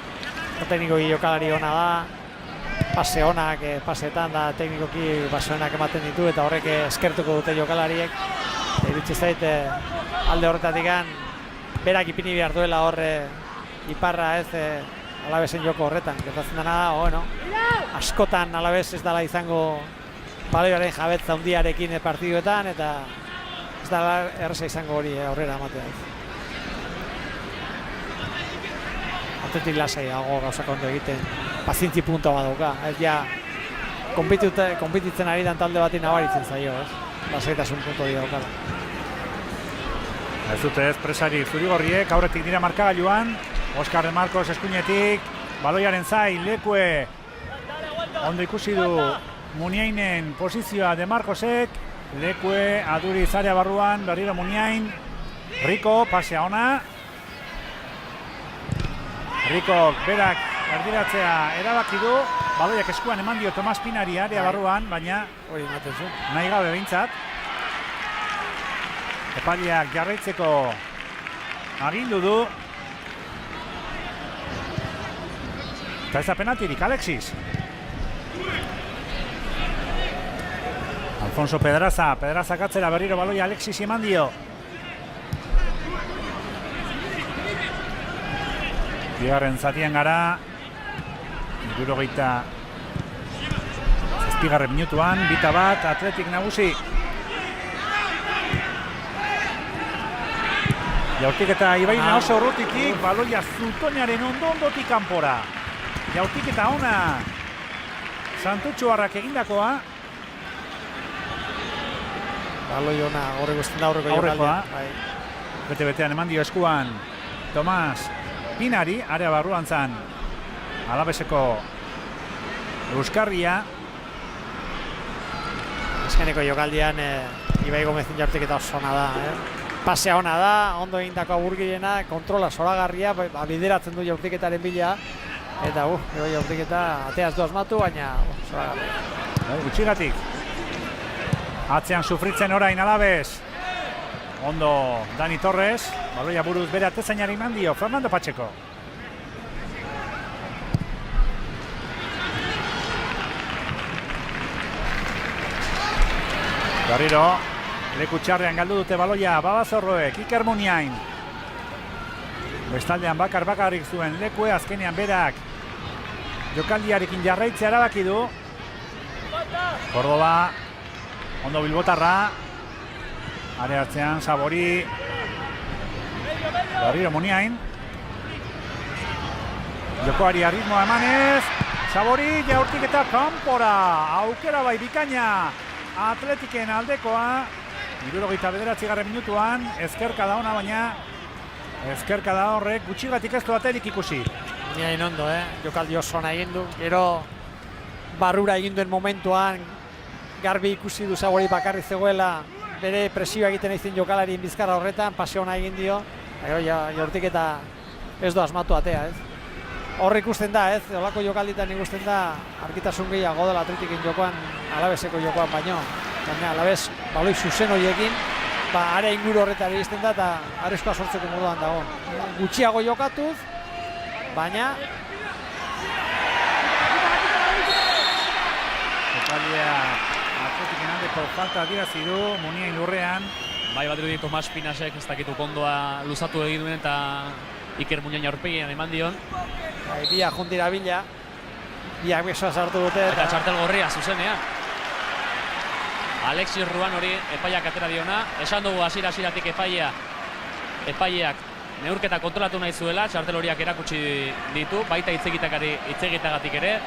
Teknikoki jokalari ona da. Pase onak, paseetan da teknikoki pase onak ematen ditu eta horrek eskertuko dute jokalariek. Iritsi zait alde horretatik berak ipini behar duela horre Iparra ez Alavesen joko horretan. Gertatzen dena da, askotan Alavez ez dela izango balioaren jabetza handiarekin partiduetan eta ez da erreza izango hori aurrera ematea. Atletik lasai dago gauzak ondo egiten, pazientzi puntua badauka. Ez ja, konpititzen ari dan talde bati nabaritzen zaio, ez? Lasaitasun puntu hori daukala. Ez dute ez presari zurigorriek, aurretik dira markagailuan. Oskar de Marcos eskuinetik, baloiaren zai, Lekue. Ondo ikusi du Muniainen posizioa de Marcosek. Lekue, Aduriz area barruan, berriro Muniain. Rico, pasea ona. Rico berak erdiratzea erabaki du. Baloiak eskuan eman dio Tomas Pinari area barruan, baina nahi gabe behintzat. Epaileak jarraitzeko agindu du. Eta ez da penaltirik, Alexis. Alfonso Pedraza katzera berriro baloia Alexis eman dio. Bigarren zatien gara. 77 minutuan, bita bat, Atletik nagusi. Jaurtik eta Ibaina oso urrutitik, baloia Zutoñaren ondotik kanpora. Jaurtik eta ona. Santutxuarrak egindakoa. Baloi ona, horrek guztien da aurreko Aurrekoa. jokaldia. Bete-betean eman dio eskuan Tomas Pinari, area barruan zan Alabeseko Euskarria. Azkeneko jokaldian Ibai Gomezin jartiketa oso ona da. Pasea ona da, ondo egindako aburgirena, kontrola zoragarria, bideratzen du jaurtiketaren bila. Eta jaurtiketa ateaz du asmatu, baina zoragarria. Gutxigatik. Atzean sufritzen orain Alabes. Ondo Dani Torres, baloia buruz bere atezainari eman dio Fernando Pacheco. Garriro, leku txarrean galdu dute baloia Babazorroek, Iker Muniain. Bestaldean bakarrik zuen lekue, azkenean berak jokaldiarekin jarraitzea erabaki du. Cordoba, ondo bilbotarra. Are hartzean Sabori. Garriro Muniain. Jokoari arritmoa emanez. Sabori jaurtik eta kanpora. Aukera bai bikaina. Atletiken aldekoa. 79. minutuan. Ezkerka da ona, baina ezkerka da horrek gutxigatik ez du aterik ikusi. Muniain ondo, jokaldi oso ona egin du. Gero barrura egin duen momentuan garbi ikusi du Sabori bakarri zegoela. Bere presioa egiten izin jokalarien bizkarra horretan, paseo ona egin dio. Jaurtik eta ez du asmatu atea, Hor ikusten da, olako jokalditan ikusten da argitasun gehiago dela Atletiken jokoan, Alabeseko jokoan baino. Baina Alabes baloi zuzen horiekin, are inguru horretari izten da eta arezkoa sortzeko moduan dago. Gutxiago jokatuz, baina Jokaldia Atletiken aldeko falta adirazi du Muniain lurrean. Bai bat dirudi Tomas Pinasek ez dakitu kondoa luzatu egin duen eta Iker Muniain aurpegian eman dion. Biak jundira bila, biak besoa sartu dute Eta txartel gorria zuzenean. Alexis Ruan hori epaiak atera diona. Esan dugu hasieratik epaileak neurketa kontrolatu nahi zuela, txartel horiak erakutsi ditu, baita hitzegitagatik ere.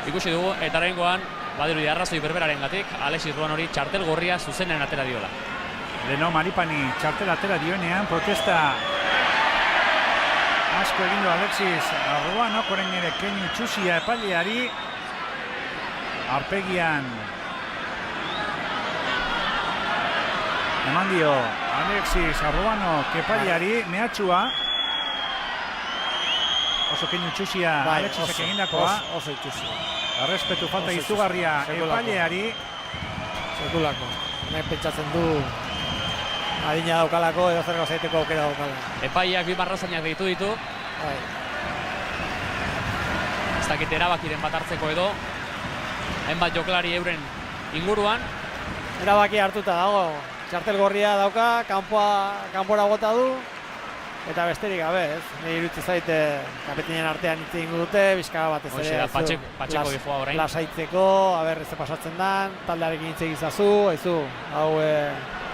Ikusi dugu eta oraingoan badirudi arrazoi berberarengatik Alexis Ruan hori txartel gorria zuzenean atera diola. Leno Maripani txartel atera dioenean, protesta asko egin du Alexis Ruanok, orain ere Keinu Txusia epaileari arpegian eman dio Alexis Ruanok epaileari mehatxua. Oso Keinu Txusia Alexisek egindakoa. Oso itxusia. Errespetu falta izugarria epaileari. Sekulako. Hemen pentsatzen du adina daukalako edo zer gauzaiteko aukera daukala. Epaileak bi barrazainak deitu ditu. Ez dakit erabakiren bat hartzeko edo hainbat jokalari euren inguruan. Erabaki hartuta dago. Txartel gorria dauka, kanpora bota du. Eta besterik gabe, Nire irutzi zaite kapetinen artean hitz egingo dute, bizkaga batez ere. Patxeko difoa orain. Lasaitzeko, ez pasatzen dan, taldearekin hitz egizazu, hau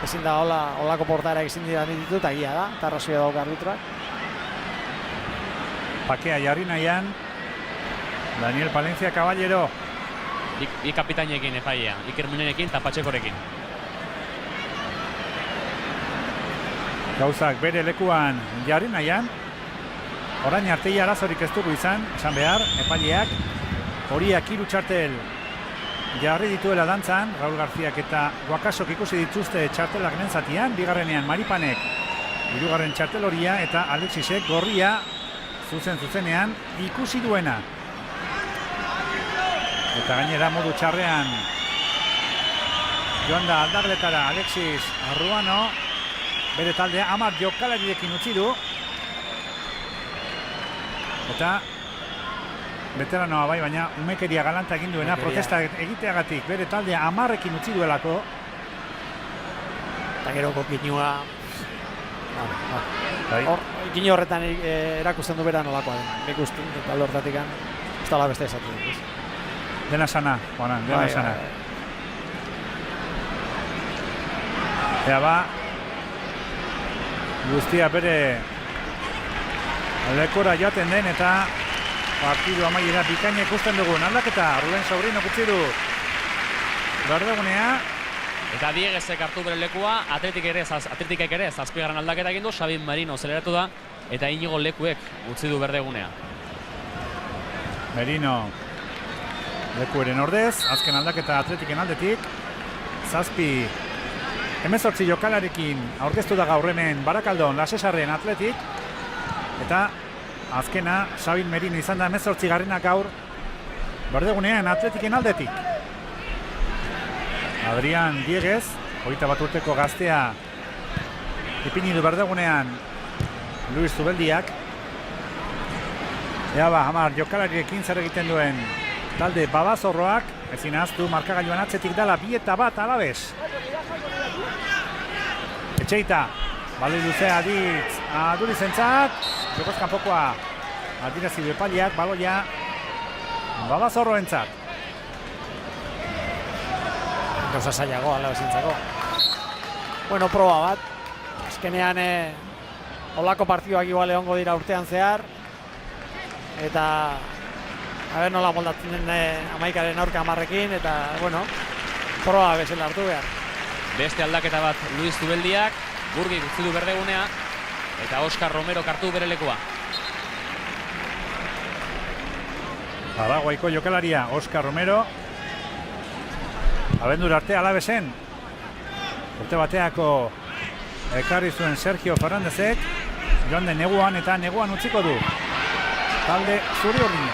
ezin da holako portaerak ezin dira ditu, eta egia da, eta arrazoia dauka arbitrak. Pakea jarri nahian, Daniel Palencia Caballero. Bi kapitainekin epaia, Iker Muniainekin eta Patxekorekin. Gauzak bere lekuan jarri nahian. Orain artei arazorik ez dugu izan, esan behar, epaileak horiak 3 txartel jarri dituela dantzan. Raul Garziak eta Guakasok ikusi dituzte txartelak lehen zatian, bigarrenean Maripanek 3. txartel horia eta Alexisek gorria zuzenean ikusi duena. Eta gainera modu txarrean joan da aldagletara Alexis Ruano. Bere taldea 10 jokalarirekin utzi du. Eta veteranoa bai, baina umekeria galanta egin duena, protesta egiteagatik bere taldea 10ekin utzi duelako. Eta geroko kinua kino horretan erakusten du bera nolakoa den. Nik uste, eta lortatik ez da beste esatu. Dena sana, Juanan, dena sana. Ea ba, guztia bere lekora joaten den eta Partidu amaiera bikaina ikusten dugun. Aldaketa, Ruben Sobrino utzi du berdegunea. Eta Dieguezek hartu bere lekua, Atletikek ere zazpigarren aldaketa egin du, Sabin Merino zeleratu da, eta Inigo Lekuek utzi du berdegunea. Merino lekueren ordez, azken aldaketa Atletiken aldetik. 18 jokalarekin aurkeztu da gaur hemen Barakaldon Lasesarren Atletik. Eta azkena Sabin Merino izan da 18 garrena gaur berdegunean Atletiken aldetik. Adrian Dieguez, 21 urteko gaztea, ipini du berdegunean Luis Zubeldiak. Ea ba, hamar jokalariekin zer egiten duen talde Babazorroak, ezin ahaztu markagailuan atzetik dala 2-1 Alabes. Etxeita, baloi luzea Adurizentzat, jokoz kanpokoa adirazi du epaileak, baloia Babazorroentzat. Gauza zailago, Alabesentzako. Bueno, proba bat. Azkenean olako partioak igual egongo dira urtean zehar. Eta nola moldatzen den amaikaren aurka 10ekin, eta, bueno, proba bezala hartu behar. Beste aldaketa bat Luis Zubeldiak, Burgi utzi du berdegunea, eta Oskar Romero hartu bere lekua. Paraguaiko jokalaria Oskar Romero. Abendura arte Alabesen. Urte bateako ekarri zuen Sergio Fernandezek, joan den neguan eta neguan utziko du talde zuri-urdina.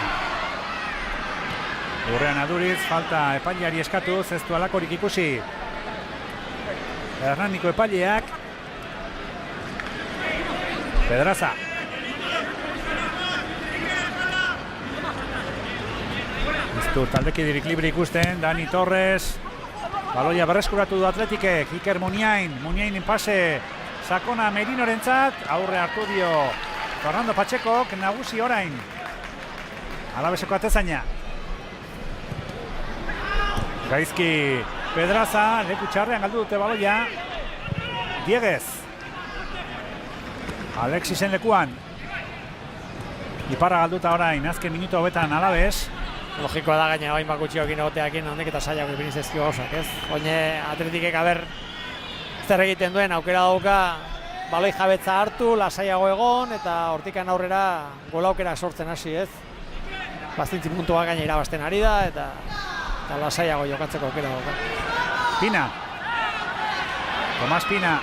Urrean Aduriz, falta epaileari eskatuz, ez du alakorik ikusi Hernaniko epaileak. Pedraza. Ez du taldekiderik libre ikusten, Dani Torres. Baloia berreskuratu du Atletikek, Iker Muniainin pase sakona Merinorentzat, aurre hartu dio Fernando Pachekok, nagusi orain Alabeseko atezaina. Gaizki Pedraza, leku txarrean galdu dute baloia. Dieguez. Alexisen lekuan. Iparra galduta orain, azken minuto hobetan Alabes. Logikoa da gaina bain bakutxiokin egoteakin, ondik eta saiak ipinizezkio gauzak, ez? Oine Atletikek zer egiten duen, aukera dauka baloi jabetza hartu, lasaiago egon, eta hortikan aurrera gola aukera sortzen hasi, ez? Bastintzi puntua gaina irabazten ari da, eta lasaiago jokatzeko aukera dauka. Pina. Tomas Pina.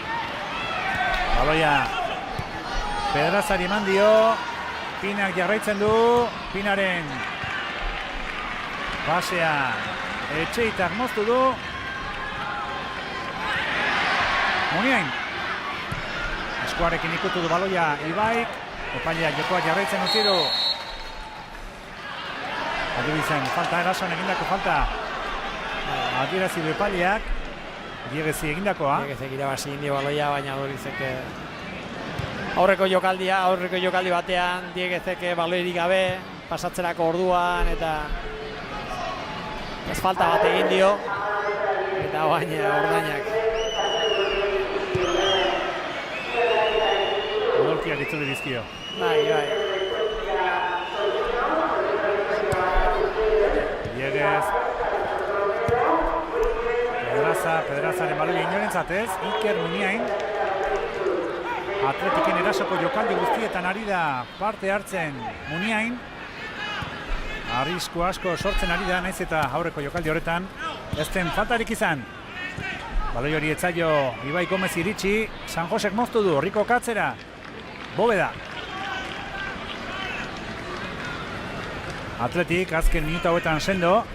Baloia Pedrazari eman dio. Pinak jarraitzen du. Pinaren basea Etxeitak moztu du. Muniain. Eskuarekin ikutu du baloia Ibaik. Epailea jokoa jarraitzen utzi du. Adurizen falta, erasoan egindako falta. Adierazi du epaileak. Diegezi egindakoa. Diegezek irabazi indio baloia, baina Adurizek aurreko jokaldi batean Diegezek baloirik gabe pasatzerako orduan, eta ez falta bat egin dio, eta baina ordainak. Odolkiak itzuli dizkio. Bai. Dieguez. Pedrazaren baloia inorentzat ez. Iker Muniain. Atletiken erasoko jokaldi guztietan ari da parte hartzen Muniain. Arrisku asko sortzen ari da, naiz eta aurreko jokaldi horretan ez den faltarik izan. Baloi hori etzaio Ibai Gomez iritsi. San Josek moztu du, Riko Katzera. Bóveda. Atletik azken minuta hauetan sendo.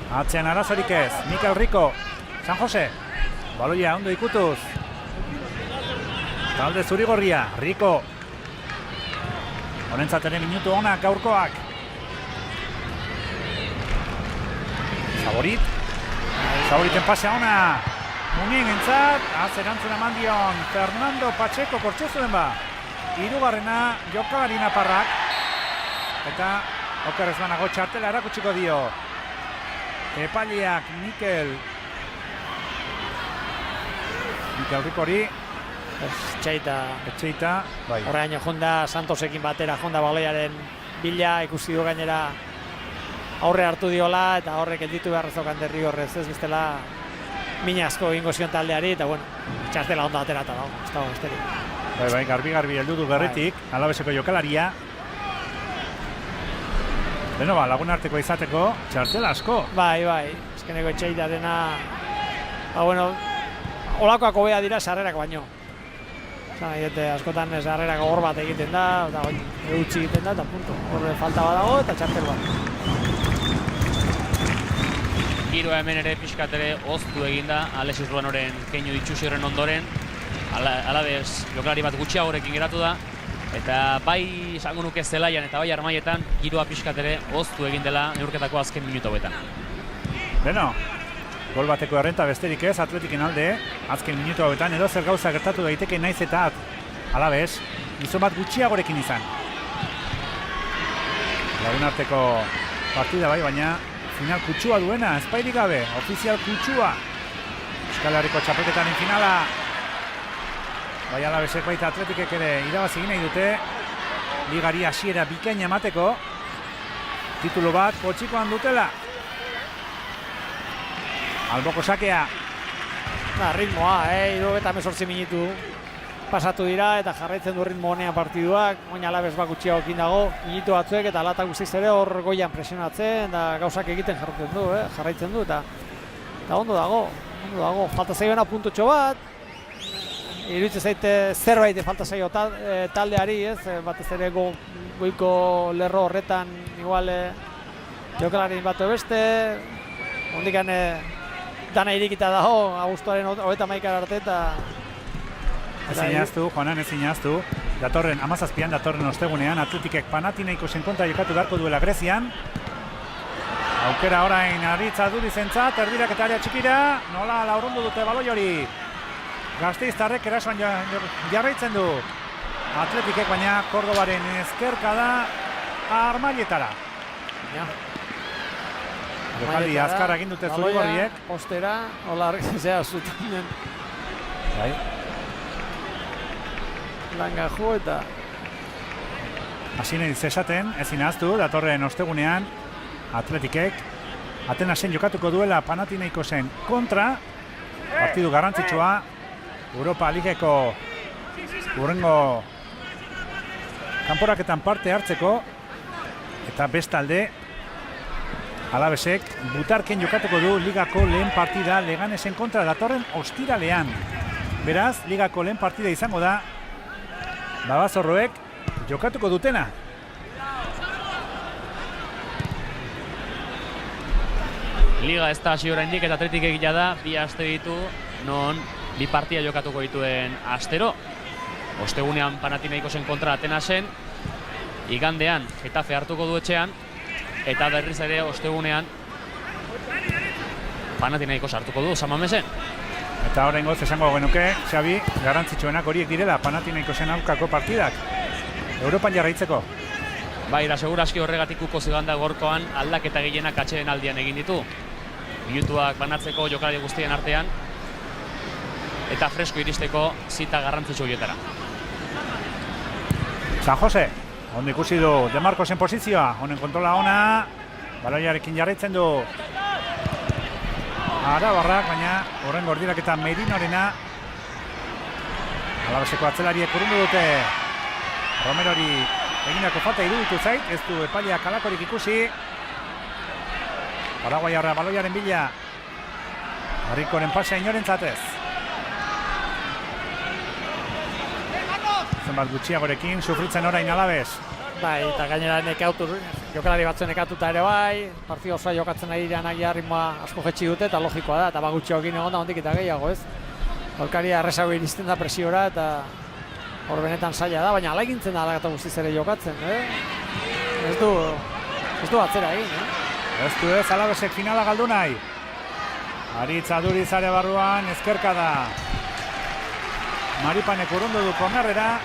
Atzean arazorik ez. Mikel Rico. San Jose. Baloia ondo ikutuz. Talde zurigorria. Rico. Honentzat ere minutu onak gaurkoak. Saboriten pasea ona. Munien entzat. Erantzuna eman dion Fernando Pacheco kortxezuen ba. Hirugarrena jokalari naparrak. Eta oker ez banago txartela erakutsiko dio. Epaileak Mikel Ricori. Etxeita. Bai. Horrean jonda Santosekin batera jonda baloiaren bila ikusi du gainera aurre hartu diola eta horrek gelditu behar zokan derrigorrez, ez bestela mina asko egingo zion taldeari eta bueno, txartela ondo aterata dago, ez dago besterik. Bai, garbi heldu du berritik, Alabeseko jokalaria. Beno ba, lagun arteko izateko, txartela asko. Bai, azkeneko etxeitarena, bueno, olakoak hobea dira sarrerak baino. Askotan sarrerak hor bat egiten da, eta eutxi egiten da, eta punto. Horre falta badago eta txartel bat. Giroa hemen ere pixkat ere oztu eginda, Alexis Ruanoren keinu ditxusi horren ondoren. Alabez jokalari bat gutxiagorekin geratu da, eta bai esango nuke zelaian eta bai Armaietan giroa pixkat ere oztu egin dela neurketako azken minutu hauetan. Beno, gol bateko errenta besterik ez, Atletiken alde, azken minutu hauetan, edo zer gauza gertatu daiteke naiz eta Alabez, gizon bat gutxiagorekin izan. Lagun arteko partida bai, baina final kutsua duena, espairik gabe, ofizial kutsua. Euskal Herriko txapelketaren finala. Bai Alabezek baita Atletikek ere irabazi egin nahi dute. Ligari hasiera bikaina emateko. Titulu bat poltsikoan dutela. Alboko sakea. Ritmoa, 78 minutu pasatu dira eta jarraitzen du ritmo honean partiduak. Oin Alabez bat gutxiagokin dago, minutu batzuek eta lata guztiz ere hor goian presionatzen eta gauzak egiten jarraitzen du eta ondo dago. Falta zaioena puntutxo bat. Iruditzen zaite zerbait falta zaio taldeari, ez? Batez ere goiko lerro horretan igual jokalari bat beste. Hondikan dana irikita dago, abuztuaren 31 arte eta ezin jaztu, Joanan ezin jaztu. Datorren, 17an datorren ostegunean, Atletikek Panathinaikosen kontra jokatu beharko duela Grezian. Aukera orain Aritz Adurizentzat, erdirak eta area txikira, nola laurundu dute baloi hori. Gasteiztarrek erasoan jarraitzen du. Atletikek baina Kordobaren ezkerka da Armaietara. Jokaldi azkar egin dute zurigorriek. Ostera, hola zea zuten. Bai. Langa jo eta hasi nahi zesaten, ezin ahaztu, datorren ostegunean Atletikek Atenasen jokatuko duela Panathinaikosen kontra. Partidu garrantzitsua Europa Ligeko hurrengo kanporaketan parte hartzeko eta bestalde Alabezek Butarken jokatuko du ligako lehen partida Leganesen kontra datorren ostiralean. Beraz, ligako lehen partida izango da Babazorroek jokatuko dutena. Liga ez da hasi oraindik eta Atletikek da bi aste ditu non bi partida jokatuko dituen astero. Ostegunean Panathinaikosen kontra Atenasen, igandean Getafe hartuko du etxean eta berriz ere ostegunean Panathinaikos hartuko du San Mamesen. Eta oraingoz esango genuke, Xabi, garrantzitsuenak horiek direla Panathinaikosen aurkako partidak Europan jarraitzeko. Bai, da segurazki horregatik uko ziganda gorkoan aldaketa gehienak atxeden aldian egin ditu. Minutuak banatzeko jokalari guztien artean eta fresko iristeko zita garrantzitsu horietara. San Jose, ondo ikusi du De Marcosen posizioa, honen kontrola ona, baloiarekin jarraitzen du Arabarrak, baina horren gordirak eta Merinorena Alabezeko atzelariek urrundu dute Romerori egindako falta iruditu zait, ez du epaileak halakorik ikusi. Paraguaiarra baloiaren bila Harrikoren pasea inorentzatez. Zenbat gutxiagorekin sufritzen orain Alabez. Bai, eta gainera jokalari batzuen nekatuta ere bai, partida osoa jokatzen ari dira nagia ritmoa asko jetxi dute eta logikoa da, eta gutxiagokin egon da hondik eta gehiago, ez? Aurkaria errezago iristen da presiora eta hor benetan zaila da, baina alaigintzen da aldaketa guztiz ere jokatzen, Ez du atzera egin, Ez du ez, Alabezek finala galdu nahi. Aritz Adurizare barruan, ezkerka da. Maripanek urrundu du kornerrera.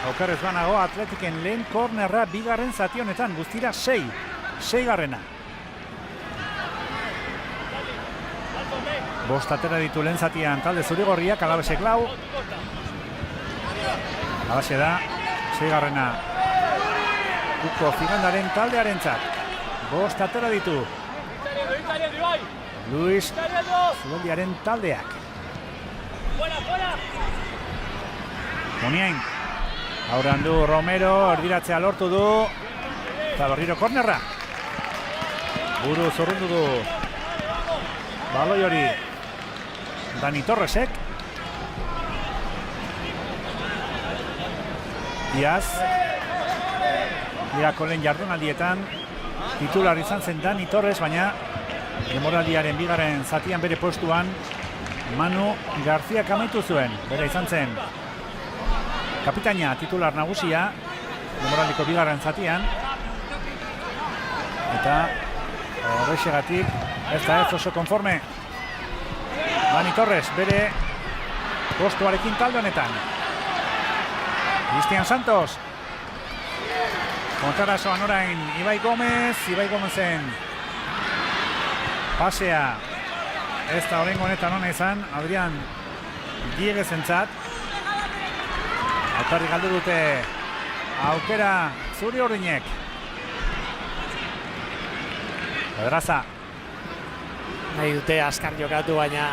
Aukerrez banago Atletiken lehen kornerra bigarren zati honetan, guztira 6 garrena. Bost atera ditu lehen zatian talde zurigorriak, Alabezek 4. Alaxe da, 6 garrena lekuko Figandaren taldearentzat. 5 atera ditu Luis Zubeldiaren taldeak. Muniain aurrean du Romero, erdiratzea lortu du eta berriro kornerra. Buru zurrundu du baloi hori Dani Torresek. Iaz irako lehen jardunaldietan titular izan zen Dani Torres, baina demoraldiaren bigarren zatian bere postuan Manu Garziak amaitu zuen. Bera izan zen kapitaina, titular nagusia demoraldiko bigarren zatian, eta horrexegatik ez da ez oso konforme Dani Torres bere postuarekin talde honetan. Cristian Santos kontarasoan orain Ibai Gomezen pasea ez da horrengo honetan hona izan Adrian Diegezentzat. Altarri galdu dute aukera zuri urdinek. Pedraza nahi dute askar jokatu, baina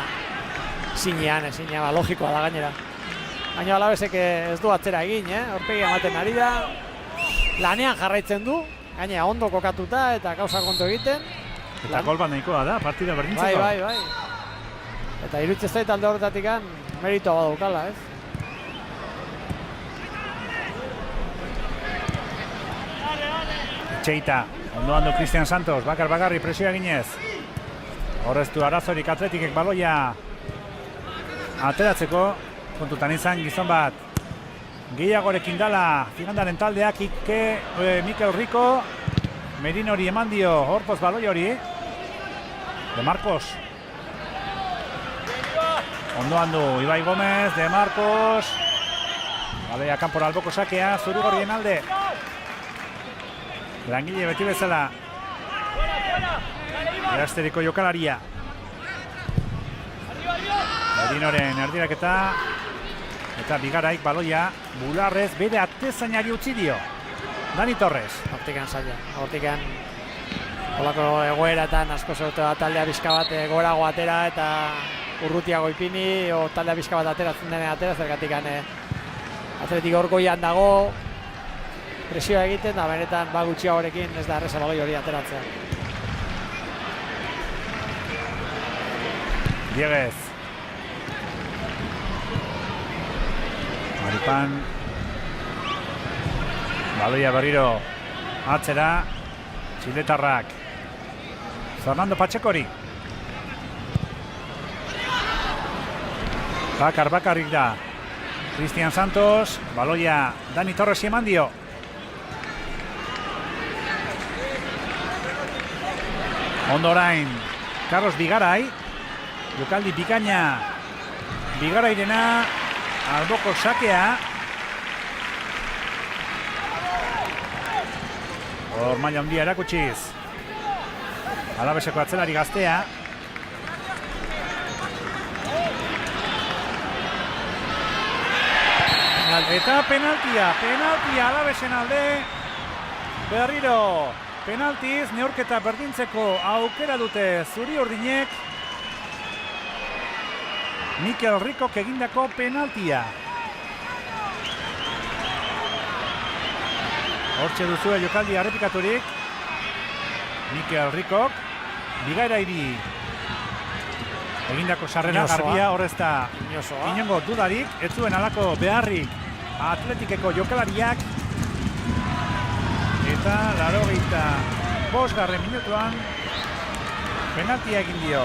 zinean logikoa da gainera. Baina Alavesek ez du atzera egin, aurpegia ematen ari da. Lanean jarraitzen du, gainera ondo kokatuta eta gauza kontu egiten. Eta gol bat nahikoa da, partida berdintzeko. Bai. Eta iruditzen zait alde horretatik meritoa badaukala, ez? Txeita, ondoan du Cristian Santos, bakarri presioa ginez. Horreztu arazorik Atletikek baloia ateratzeko, kontutan izan gizon bat gehiagorekin dala Figandaren taldeak. Mikel Rico, Medinori eman dio horpoz baloi hori. De Marcos. Ondoan du Ibai Gomez, De Marcos. Baloia kanpora alboko sakea, zurigorrien alde. Langile beti bezala. Erasteriko jokalaria. Medinoren erdiraketa. Eta Bigaraik baloia bularrez bere atezainari utzi dio. Dani Torres. Hortikan zaila. Hortikan olako egoeratan asko zortu da taldea bizka bat gorago atera eta urrutiago ipini, o taldea bizka bat ateratzen dene atera, zergatik Atletik orgoian dago, presioa egiten, da benetan gutxiagorekin ez da erreza baloi hori ateratzea. Dieguez. Maripan. Baloia berriro atzera. Txiletarrak. Fernando Patxekori. Bakarrik da. Cristian Santos. Baloia Dani Torres eman dio. Ondo orain Carlos Bigarai. Jokaldi bikaina Bigarairena. Alboko sakea. Hor maila handia erakutsiz. Alaveseko atzelari gaztea. Eta penaltia Alavesen alde. Berriro penaltiz neurketa berdintzeko aukera dute zuri urdinek. Mikel Ricok egindako penaltia. Hortxe duzue jokaldi errepikaturik. Mikel Ricok Bigarairi egindako sarrera garbia, hor ez da inongo dudarik, ez zuen alako beharrik Atletikeko jokalariak. Eta 85. minutuan penaltia egin dio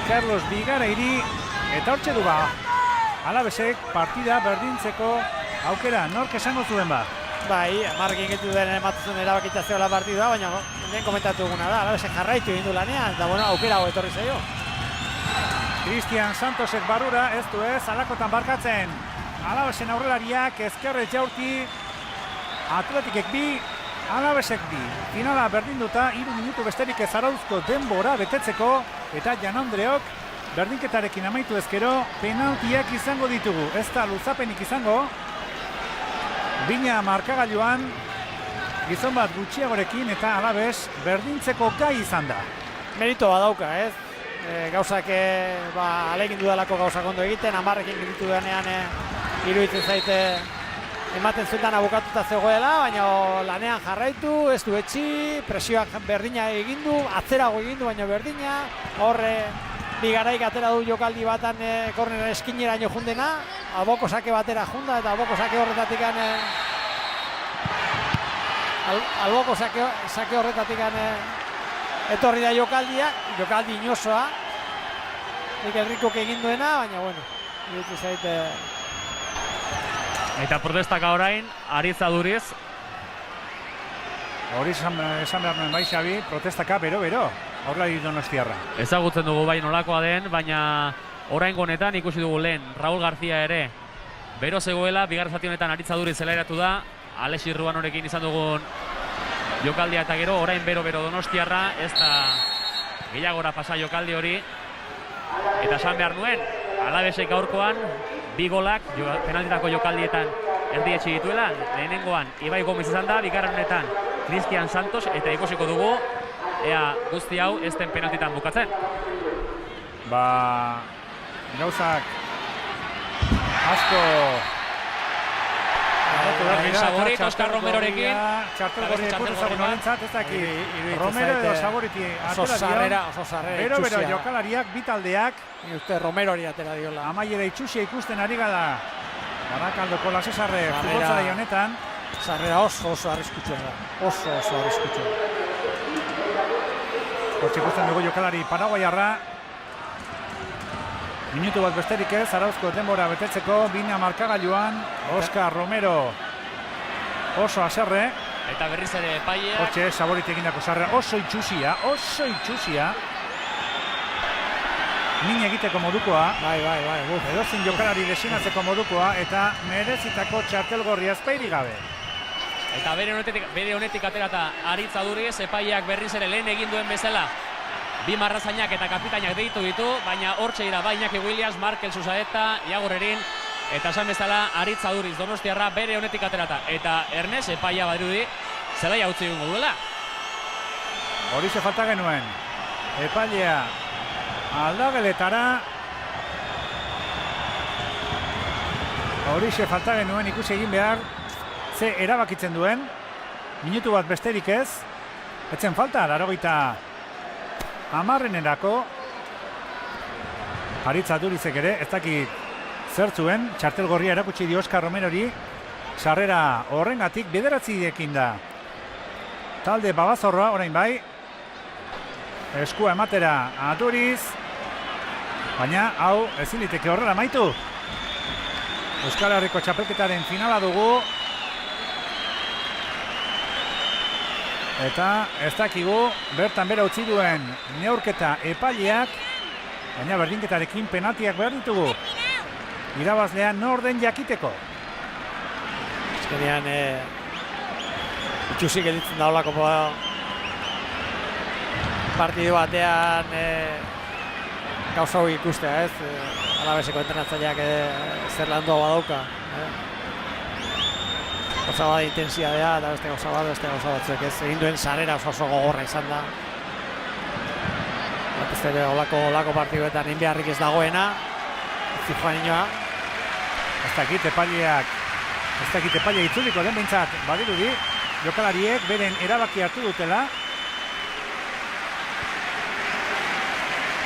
Carlos Bigarairi. Eta hortxe du Alavesek partida berdintzeko aukera, nork esango zuen ba? Bai, markin gitu den ematzen erabakitza zeola partidua, baina lehen komentatu duguna da, Alavesek jarraitu egin du lanean, eta aukera hau etorri zaio. Cristian Santosek barrura, ez du ez, alakotan barkatzen. Alavesen aurrelariak ezkerrez jaurti, Atletikek bi, Alavesek bi. Finala berdinduta, 3 minutu besterik ez Arauzko denbora betetzeko, eta Jan Andreok berdinketarekin amaitu ezkero, penaltiak izango ditugu. Ez da luzapenik izango, bina markagailuan, gizon bat gutxiagorekin eta Alabes berdintzeko gai izan da. Merito badauka, ez? Gauzak alegin dudalako gauzak ondo egiten, 10ekin gelditu denean iruditzen zaite ematen zuetan abukatuta zegoela, baina lanean jarraitu, ez du etxi, presioak berdina egin du, atzerago egin du, baina berdina, horre bi garaik atera du jokaldi batan kornera eskineraino jundena, alboko sake batera junda eta alboko sake horretatik alboko sake horretatik etorri da jokaldi inosoa, Mikel Ricok egin duena, baina bueno, iruditzen zaite. Eta protestaka orain, Aritz Aduriz. Hori esan behar nuen bai, Xabi, protestaka bero, aurrelari donostiarra. Ezagutzen dugu bai nolakoa den, baina oraingo honetan ikusi dugu lehen Raul García ere bero zegoela, bigarren zati honetan Aritz Aduriz zelairatu da, Alexi Ruanorekin izan dugun jokaldia eta gero, orain bero donostiarra, ez da gehiagora pasa jokaldi hori. Eta esan behar nuen, Alabesek gaurkoan, 2 golak penaltitako jokaldietan erdietxe dituela, lehenengoan Ibai Gomiz izan da, bigarren honetan Cristian Santos, eta ikusiko dugu, ea guzti hau ez den penaltitan bukatzen. Gauzak asko Saborit, Oskar Romerorekin. Txartel gorri ikutu zagun norentzat, ez daki Romero edo Saboriti atera dio. Oso sarrera Bero jokalariak, bitaldeak. Uste Romerori atera diola. Amaiera itxusia ikusten ari gara. Barakaldoko La Cesarre futbolzalai honetan. Sarrera oso arriskutsua da. Oso arriskutsua. Hortxe ikusten dugu jokalari paraguaiarra. Minutu bat besterik ez, Zarauzko denbora betetzeko, bina markagailuan, Oskar Romero oso haserre. Eta berriz ere epaileak. Hortxe, Saborit egindako sarrera, oso itxusia. Min egiteko modukoa. Bai. Edozin jokalari lesionatzeko modukoa, eta merezitako txartel gorria ezpeirik gabe. Eta bere honetik aterata Aritz Aduriz, epaileak berriz ere lehen egin duen bezala. Bi marrazainak eta kapitainak deitu ditu, baina hortxe dira bai Iñaki Williams, Markel Susaeta, Iago Rerin, eta esan bezala Aritz Aduriz donostiarra bere honetik aterata. Eta Ernest epaia badirudi zelaia utzi egingo duela. Horixe falta genuen. Epailea aldageletara. Horixe falta genuen ikusi egin behar ze erabakitzen duen. Minutu bat besterik ez. Etzen falta, 90enerako. Aritz Adurizek ere, ez dakit zertzuen, txartel gorria erakutsi dio Oskar Romerori, sarrera horrengatik 9 da. Talde Babazorroa, orain bai, eskua ematera Aduriz, baina hau ezin liteke horrela amaitu. Euskal Herriko txapelketaren finala dugu. Eta ez dakigu, bertan bera utzi duen neurketa epaileak, baina berdinketarekin penaltiak behar ditugu. Irabazlean nor den jakiteko. Azkenean itxusik editzen da holako partidu batean gauza hori ikustea, ez? Alabeseko entrenatzaileak zer landu badauka. Gauza bat intensidadea eta beste gauza batzuek ez. Egin duen sarrera oso gogorra izan da. Ez ere olako partiduetan egin beharrik ez dagoena. Zijoan inoa. Ez dakit epailea itzuliko den behintzat badirudi. Jokalariek beren erabaki hartu dutela.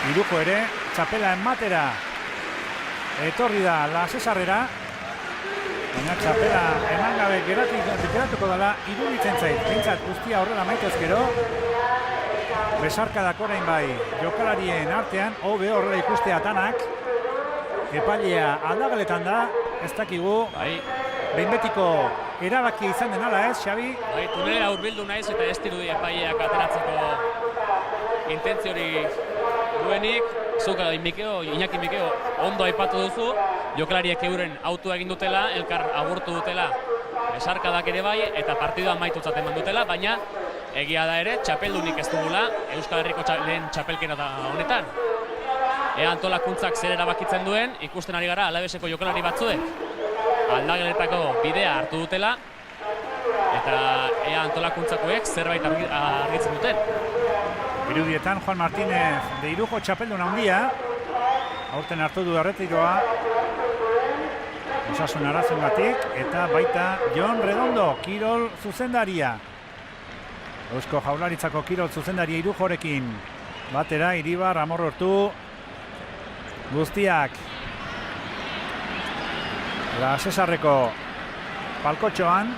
Hiruko ere txapela ematera etorri da La Cesarrera. Baina txapela eman gabe geratuko dela iruditzen zait. Behintzat guztia horrela maitezkero. Besarkadak orain bai jokalarien artean, hobe horrela ikustea tanak. Epailea aldageletan da, ez dakigu. Bai. Behin betiko erabaki izan den ala ez, Xabi? Bai, tunelera hurbildu naiz eta ez dirudi epaileak ateratzeko intentziorik duenik. Zuk Iñaki Mikeo ondo aipatu duzu, jokalariek euren autua egin dutela, elkar agurtu dutela besarkadak ere bai, eta partidua amaitutzat eman dutela, baina egia da ere, txapeldunik ez dugula Euskal Herriko lehen txapelkena da honetan. Ea antolakuntzak zer erabakitzen duen, ikusten ari gara Alabeseko jokalari batzuek aldageletako bidea hartu dutela, eta ea antolakuntzakoek zerbait argitzen duten. Irudietan Juan Martínez de Irujo txapeldun handia, aurten hartu du erretiroa osasun arazoengatik, eta baita Jon Redondo, kirol zuzendaria. Eusko Jaurlaritzako kirol zuzendaria Irujorekin batera, Iribar, Amorortu, guztiak La Cesarreko palkotxoan.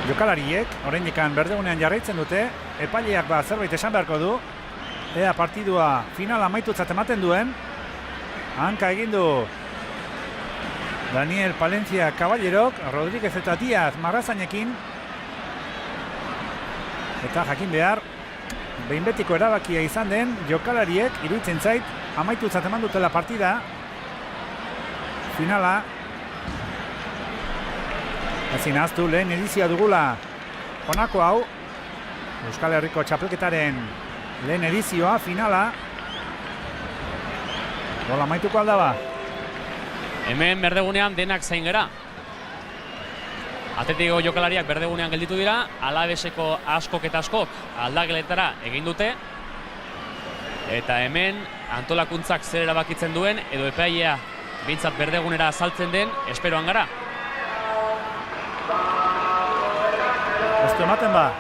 Jokalariek oraindikan berdegunean jarraitzen dute, epaileak zerbait esan beharko du, ea partidua finala amaitutzat ematen duen. Hanka egin du Daniel Palencia Caballerok, Rodríguez eta Diaz Marrazainekin, eta jakin behar behin betiko erabakia izan den jokalariek iruditzen zait amaitutzat eman dutela partida finala. Ezin ahaztu lehen edizioa dugula honako hau, Euskal Herriko txapelketaren lehen edizioa, finala. Gola amaituko aldaba. Hemen berdegunean denak zain gara. Atletiko jokalariak berdegunean gelditu dira, Alaveseko askok eta askok aldageletara egin dute. Eta hemen antolakuntzak zer erabakitzen duen, edo epailea behintzat berdegunera saltzen den, esperoan gara. Ez du ematen ba,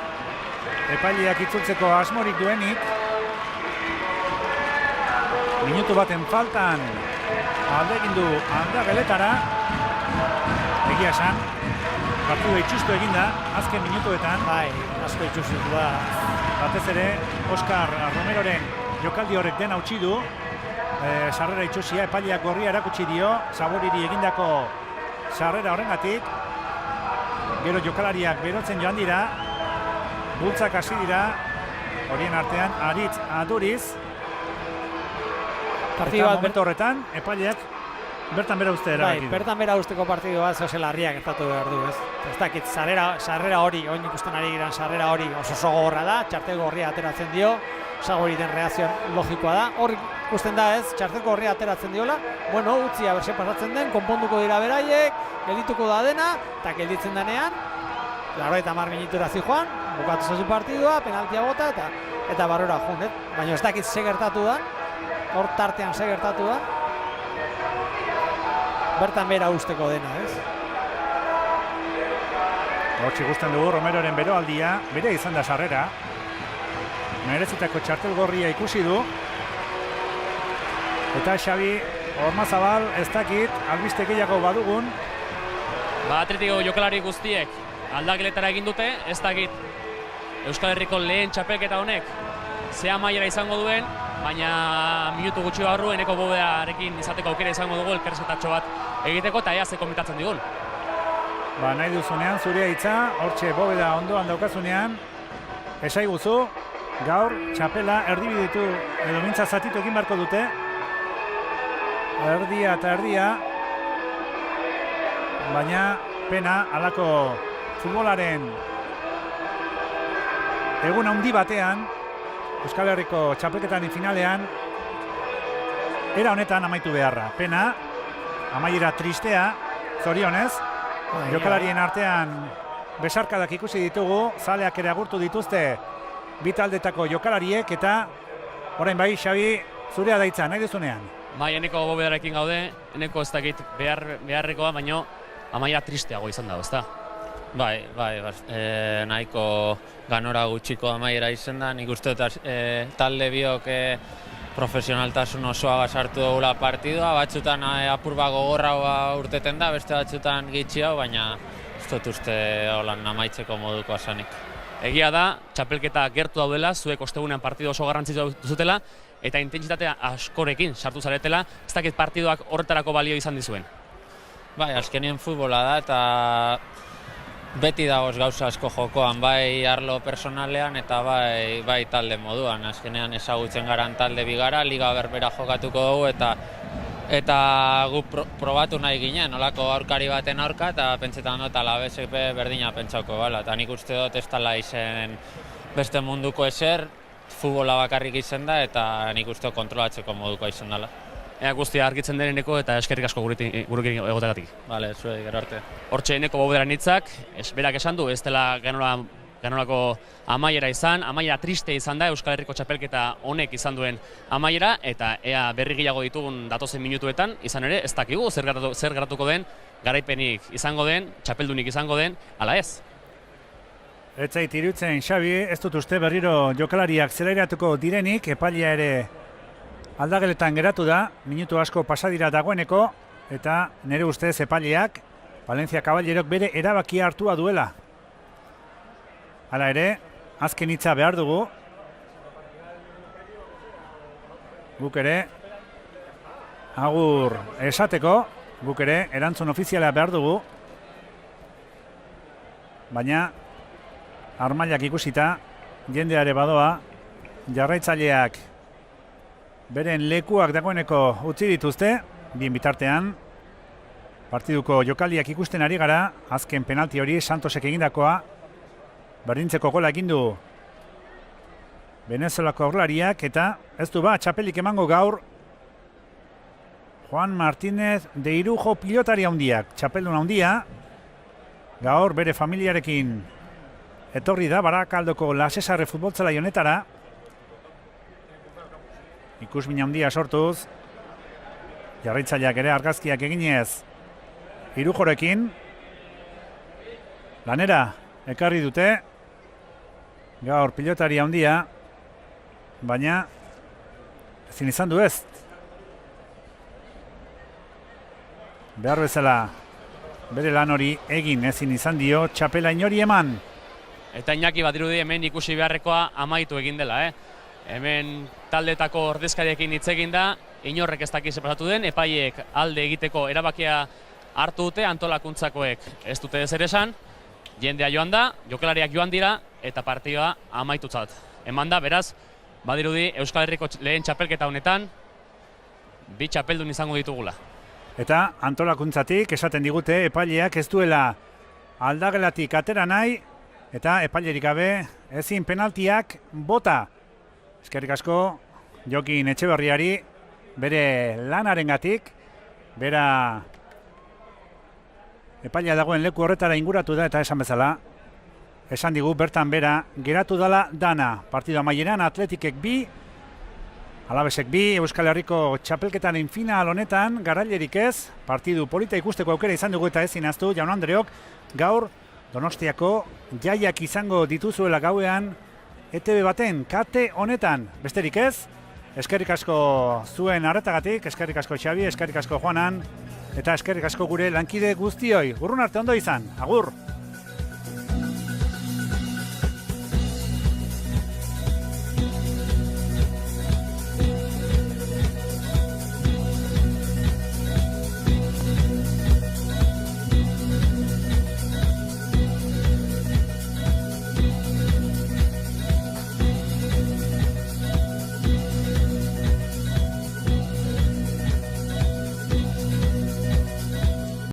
epaileak itzultzeko asmorik duenik. Minutu baten faltan alde egin du aldageletara. Egia esan, partidua itxustu eginda, azken minutuetan. Bai, asko itxustu da. Batez ere, Oskar Romeroren jokaldi horrek dena utzi du. Sarrera itxusia, epaileak gorria erakutsi dio, Zaboriri egindako sarrera horrengatik. Gero jokalariak berotzen joan dira, bultzak hasi dira, horien artean Aritz Aduriz. Eta momentu horretan, epaileak bertan bera uste erabaki du. Bertan bera usteko partidua zehose larriak gertatu behar du, ez? Ez dakit, sarrera hori, oin ikusten ari giran sarrera hori oso gogorra da, txarteko horria ateratzen dio, Zagoriten reakzioa logikoa da. Hor ikusten da ez, txarteko horria ateratzen diola, bueno, utzia berse pasatzen den, konponduko dira beraiek, geldituko da dena, eta gelditzen denean, 90 minutura zijoan, bukatu zazu partidua, penaltia bota, eta barrora jun, baina ez dakit ze gertatu da, hor tartean ze gertatu da, bertan bera usteko dena, ez? Hortxe ikusten dugu Romeroren beroaldia, bere izan da sarrera. Merezitako txartel gorria ikusi du. Eta Xabi Ormazabal ez dakit, albiste gehiago badugun. Atletiko jokalari guztiek aldageletara egin dute, ez dakit Euskal Herriko lehen txapelketa honek ze amaiera izango duen, baina minutu gutxi barru Eneko Bobedarekin izateko aukera izango dugu elkarrizketatxo bat egiteko, eta ea ze komentatzen digun. Nahi duzunean zurea hitza, hortxe Bobeda ondoan daukazunean, esaiguzu, gaur txapela erdibiditu edo mintza zatitu egin beharko dute. Erdia eta erdia, baina pena halako futbolaren egun handi batean, Euskal Herriko txapelketaren finalean, era honetan amaitu beharra. Pena, amaiera tristea, zorionez, jokalarien artean besarkadak ikusi ditugu, zaleak ere agurtu dituzte bi taldetako jokalariek, eta orain bai, Xabi, zurea daitza, nahi duzunean. Bai, Eneko Bobedarekin gaude, Eneko ez dakit beharrekoa, baino amaiera tristeago izan dago, ezta? Bai, nahiko ganora gutxiko amaiera izan da, nik uste talde biok profesionaltasun osoa sartu dugula partidua, batzutan apur bat gogorra urteten da, beste batzutan gitxi hau, baina ez dut uste holan amaitzeko moduko asanik. Egia da, txapelketa gertu daudela, zuek ostegunean partidu oso garrantzitsua duzutela, eta intentsitatea askorekin sartu zaretela, ez dakit partiduak horretarako balio izan dizuen. Bai, azkenien futbola da, eta beti dagoz gauza asko jokoan, bai arlo personalean eta bai talde moduan. Azkenean ezagutzen garan talde bigara, liga berbera jokatuko dugu, eta gu probatu nahi ginen, olako aurkari baten aurka, eta pentsetan dut Alavesek berdina pentsauko gala. Eta nik uste dut ez tala izen beste munduko ezer, futbola bakarrik izen da, eta nik uste kontrolatzeko moduko izen dela. ea guztia argitzen deneneko eta eskerrik asko gurekin egotegatik. Vale, zuei, gero arte. Hortxe eneko bauderan hitzak, berak esan du, ez dela Ganolako amaiera izan, amaiera triste izan da Euskal Herriko txapelketa honek izan duen amaiera, eta ea berri gehiago ditugun datozen minutuetan, izan ere, ez dakigu zer gertatuko den, garaipenik izango den, txapeldunik izango den, ala ez. Ez zait iruditzen, Xabi, ez dut uste berriro jokalariak zelairatuko direnik, epailea ere aldageletan geratu da, minutu asko pasadira dagoeneko, eta nire ustez epaileak, Valencia Caballerok bere erabakia hartua duela. Hala ere, azken hitza behar dugu. Guk ere, agur esateko, guk ere, erantzun ofiziala behar dugu. Baina, armailak ikusita, jendeare badoa, jarraitzaileak beren lekuak dagoeneko utzi dituzte, bien bitartean, partiduko jokaldiak ikusten ari gara, azken penalti hori Santosek egindakoa, berdintzeko gola egin du Venezuelako aurlariak, eta ez du txapelik emango gaur Juan Martínez de Irujo pilotari handiak, txapeldun handia, gaur bere familiarekin etorri da Barakaldoko La Cesarre futbolzelai honetara, ikusmin handia sortuz, jarraitzaileak ere argazkiak eginez Irujorekin, lanera ekarri dute, gaur pilotari handia, baina ezin izan du ez. Behar bezala bere lan hori egin ezin izan dio, txapela inori eman. Eta Iñaki badirudi hemen ikusi beharrekoa amaitu egin dela, Hemen taldetako ordezkariekin hitz egin da, inorrek ez dakiz pasatu den, epaiek alde egiteko erabakia hartu dute, antolakuntzakoek ez dute ezer esan, jendea joan da, jokalariak joan dira, eta partidua amaitutzat. Eman da, beraz, badirudi Euskal Herriko lehen txapelketa honetan, 2 txapeldun izango ditugula. Eta antolakuntzatik esaten digute epaileak ez duela aldagelatik atera nahi, eta epailerik gabe ezin penaltiak bota. Eskerrik asko Jokin Etxeberriari bere lanarengatik, bera epailea dagoen leku horretara inguratu da, eta esan bezala, esan digu bertan bera geratu dela dana. Partidu amaieran Atletikek 2, Alabesek 2, Euskal Herriko txapelketaren final honetan, garailerik ez, partidu polita ikusteko aukera izan dugu eta ezin ahaztu, Jaun Andreok, gaur Donostiako jaiak izango dituzuela gauean, ETV baten kate honetan, besterik ez, eskerrik asko zuen arretagatik, eskerrik asko Xabi, eskerrik asko Juanan, eta eskerrik asko gure lankide guztioi. Urrun arte ondo izan, agur!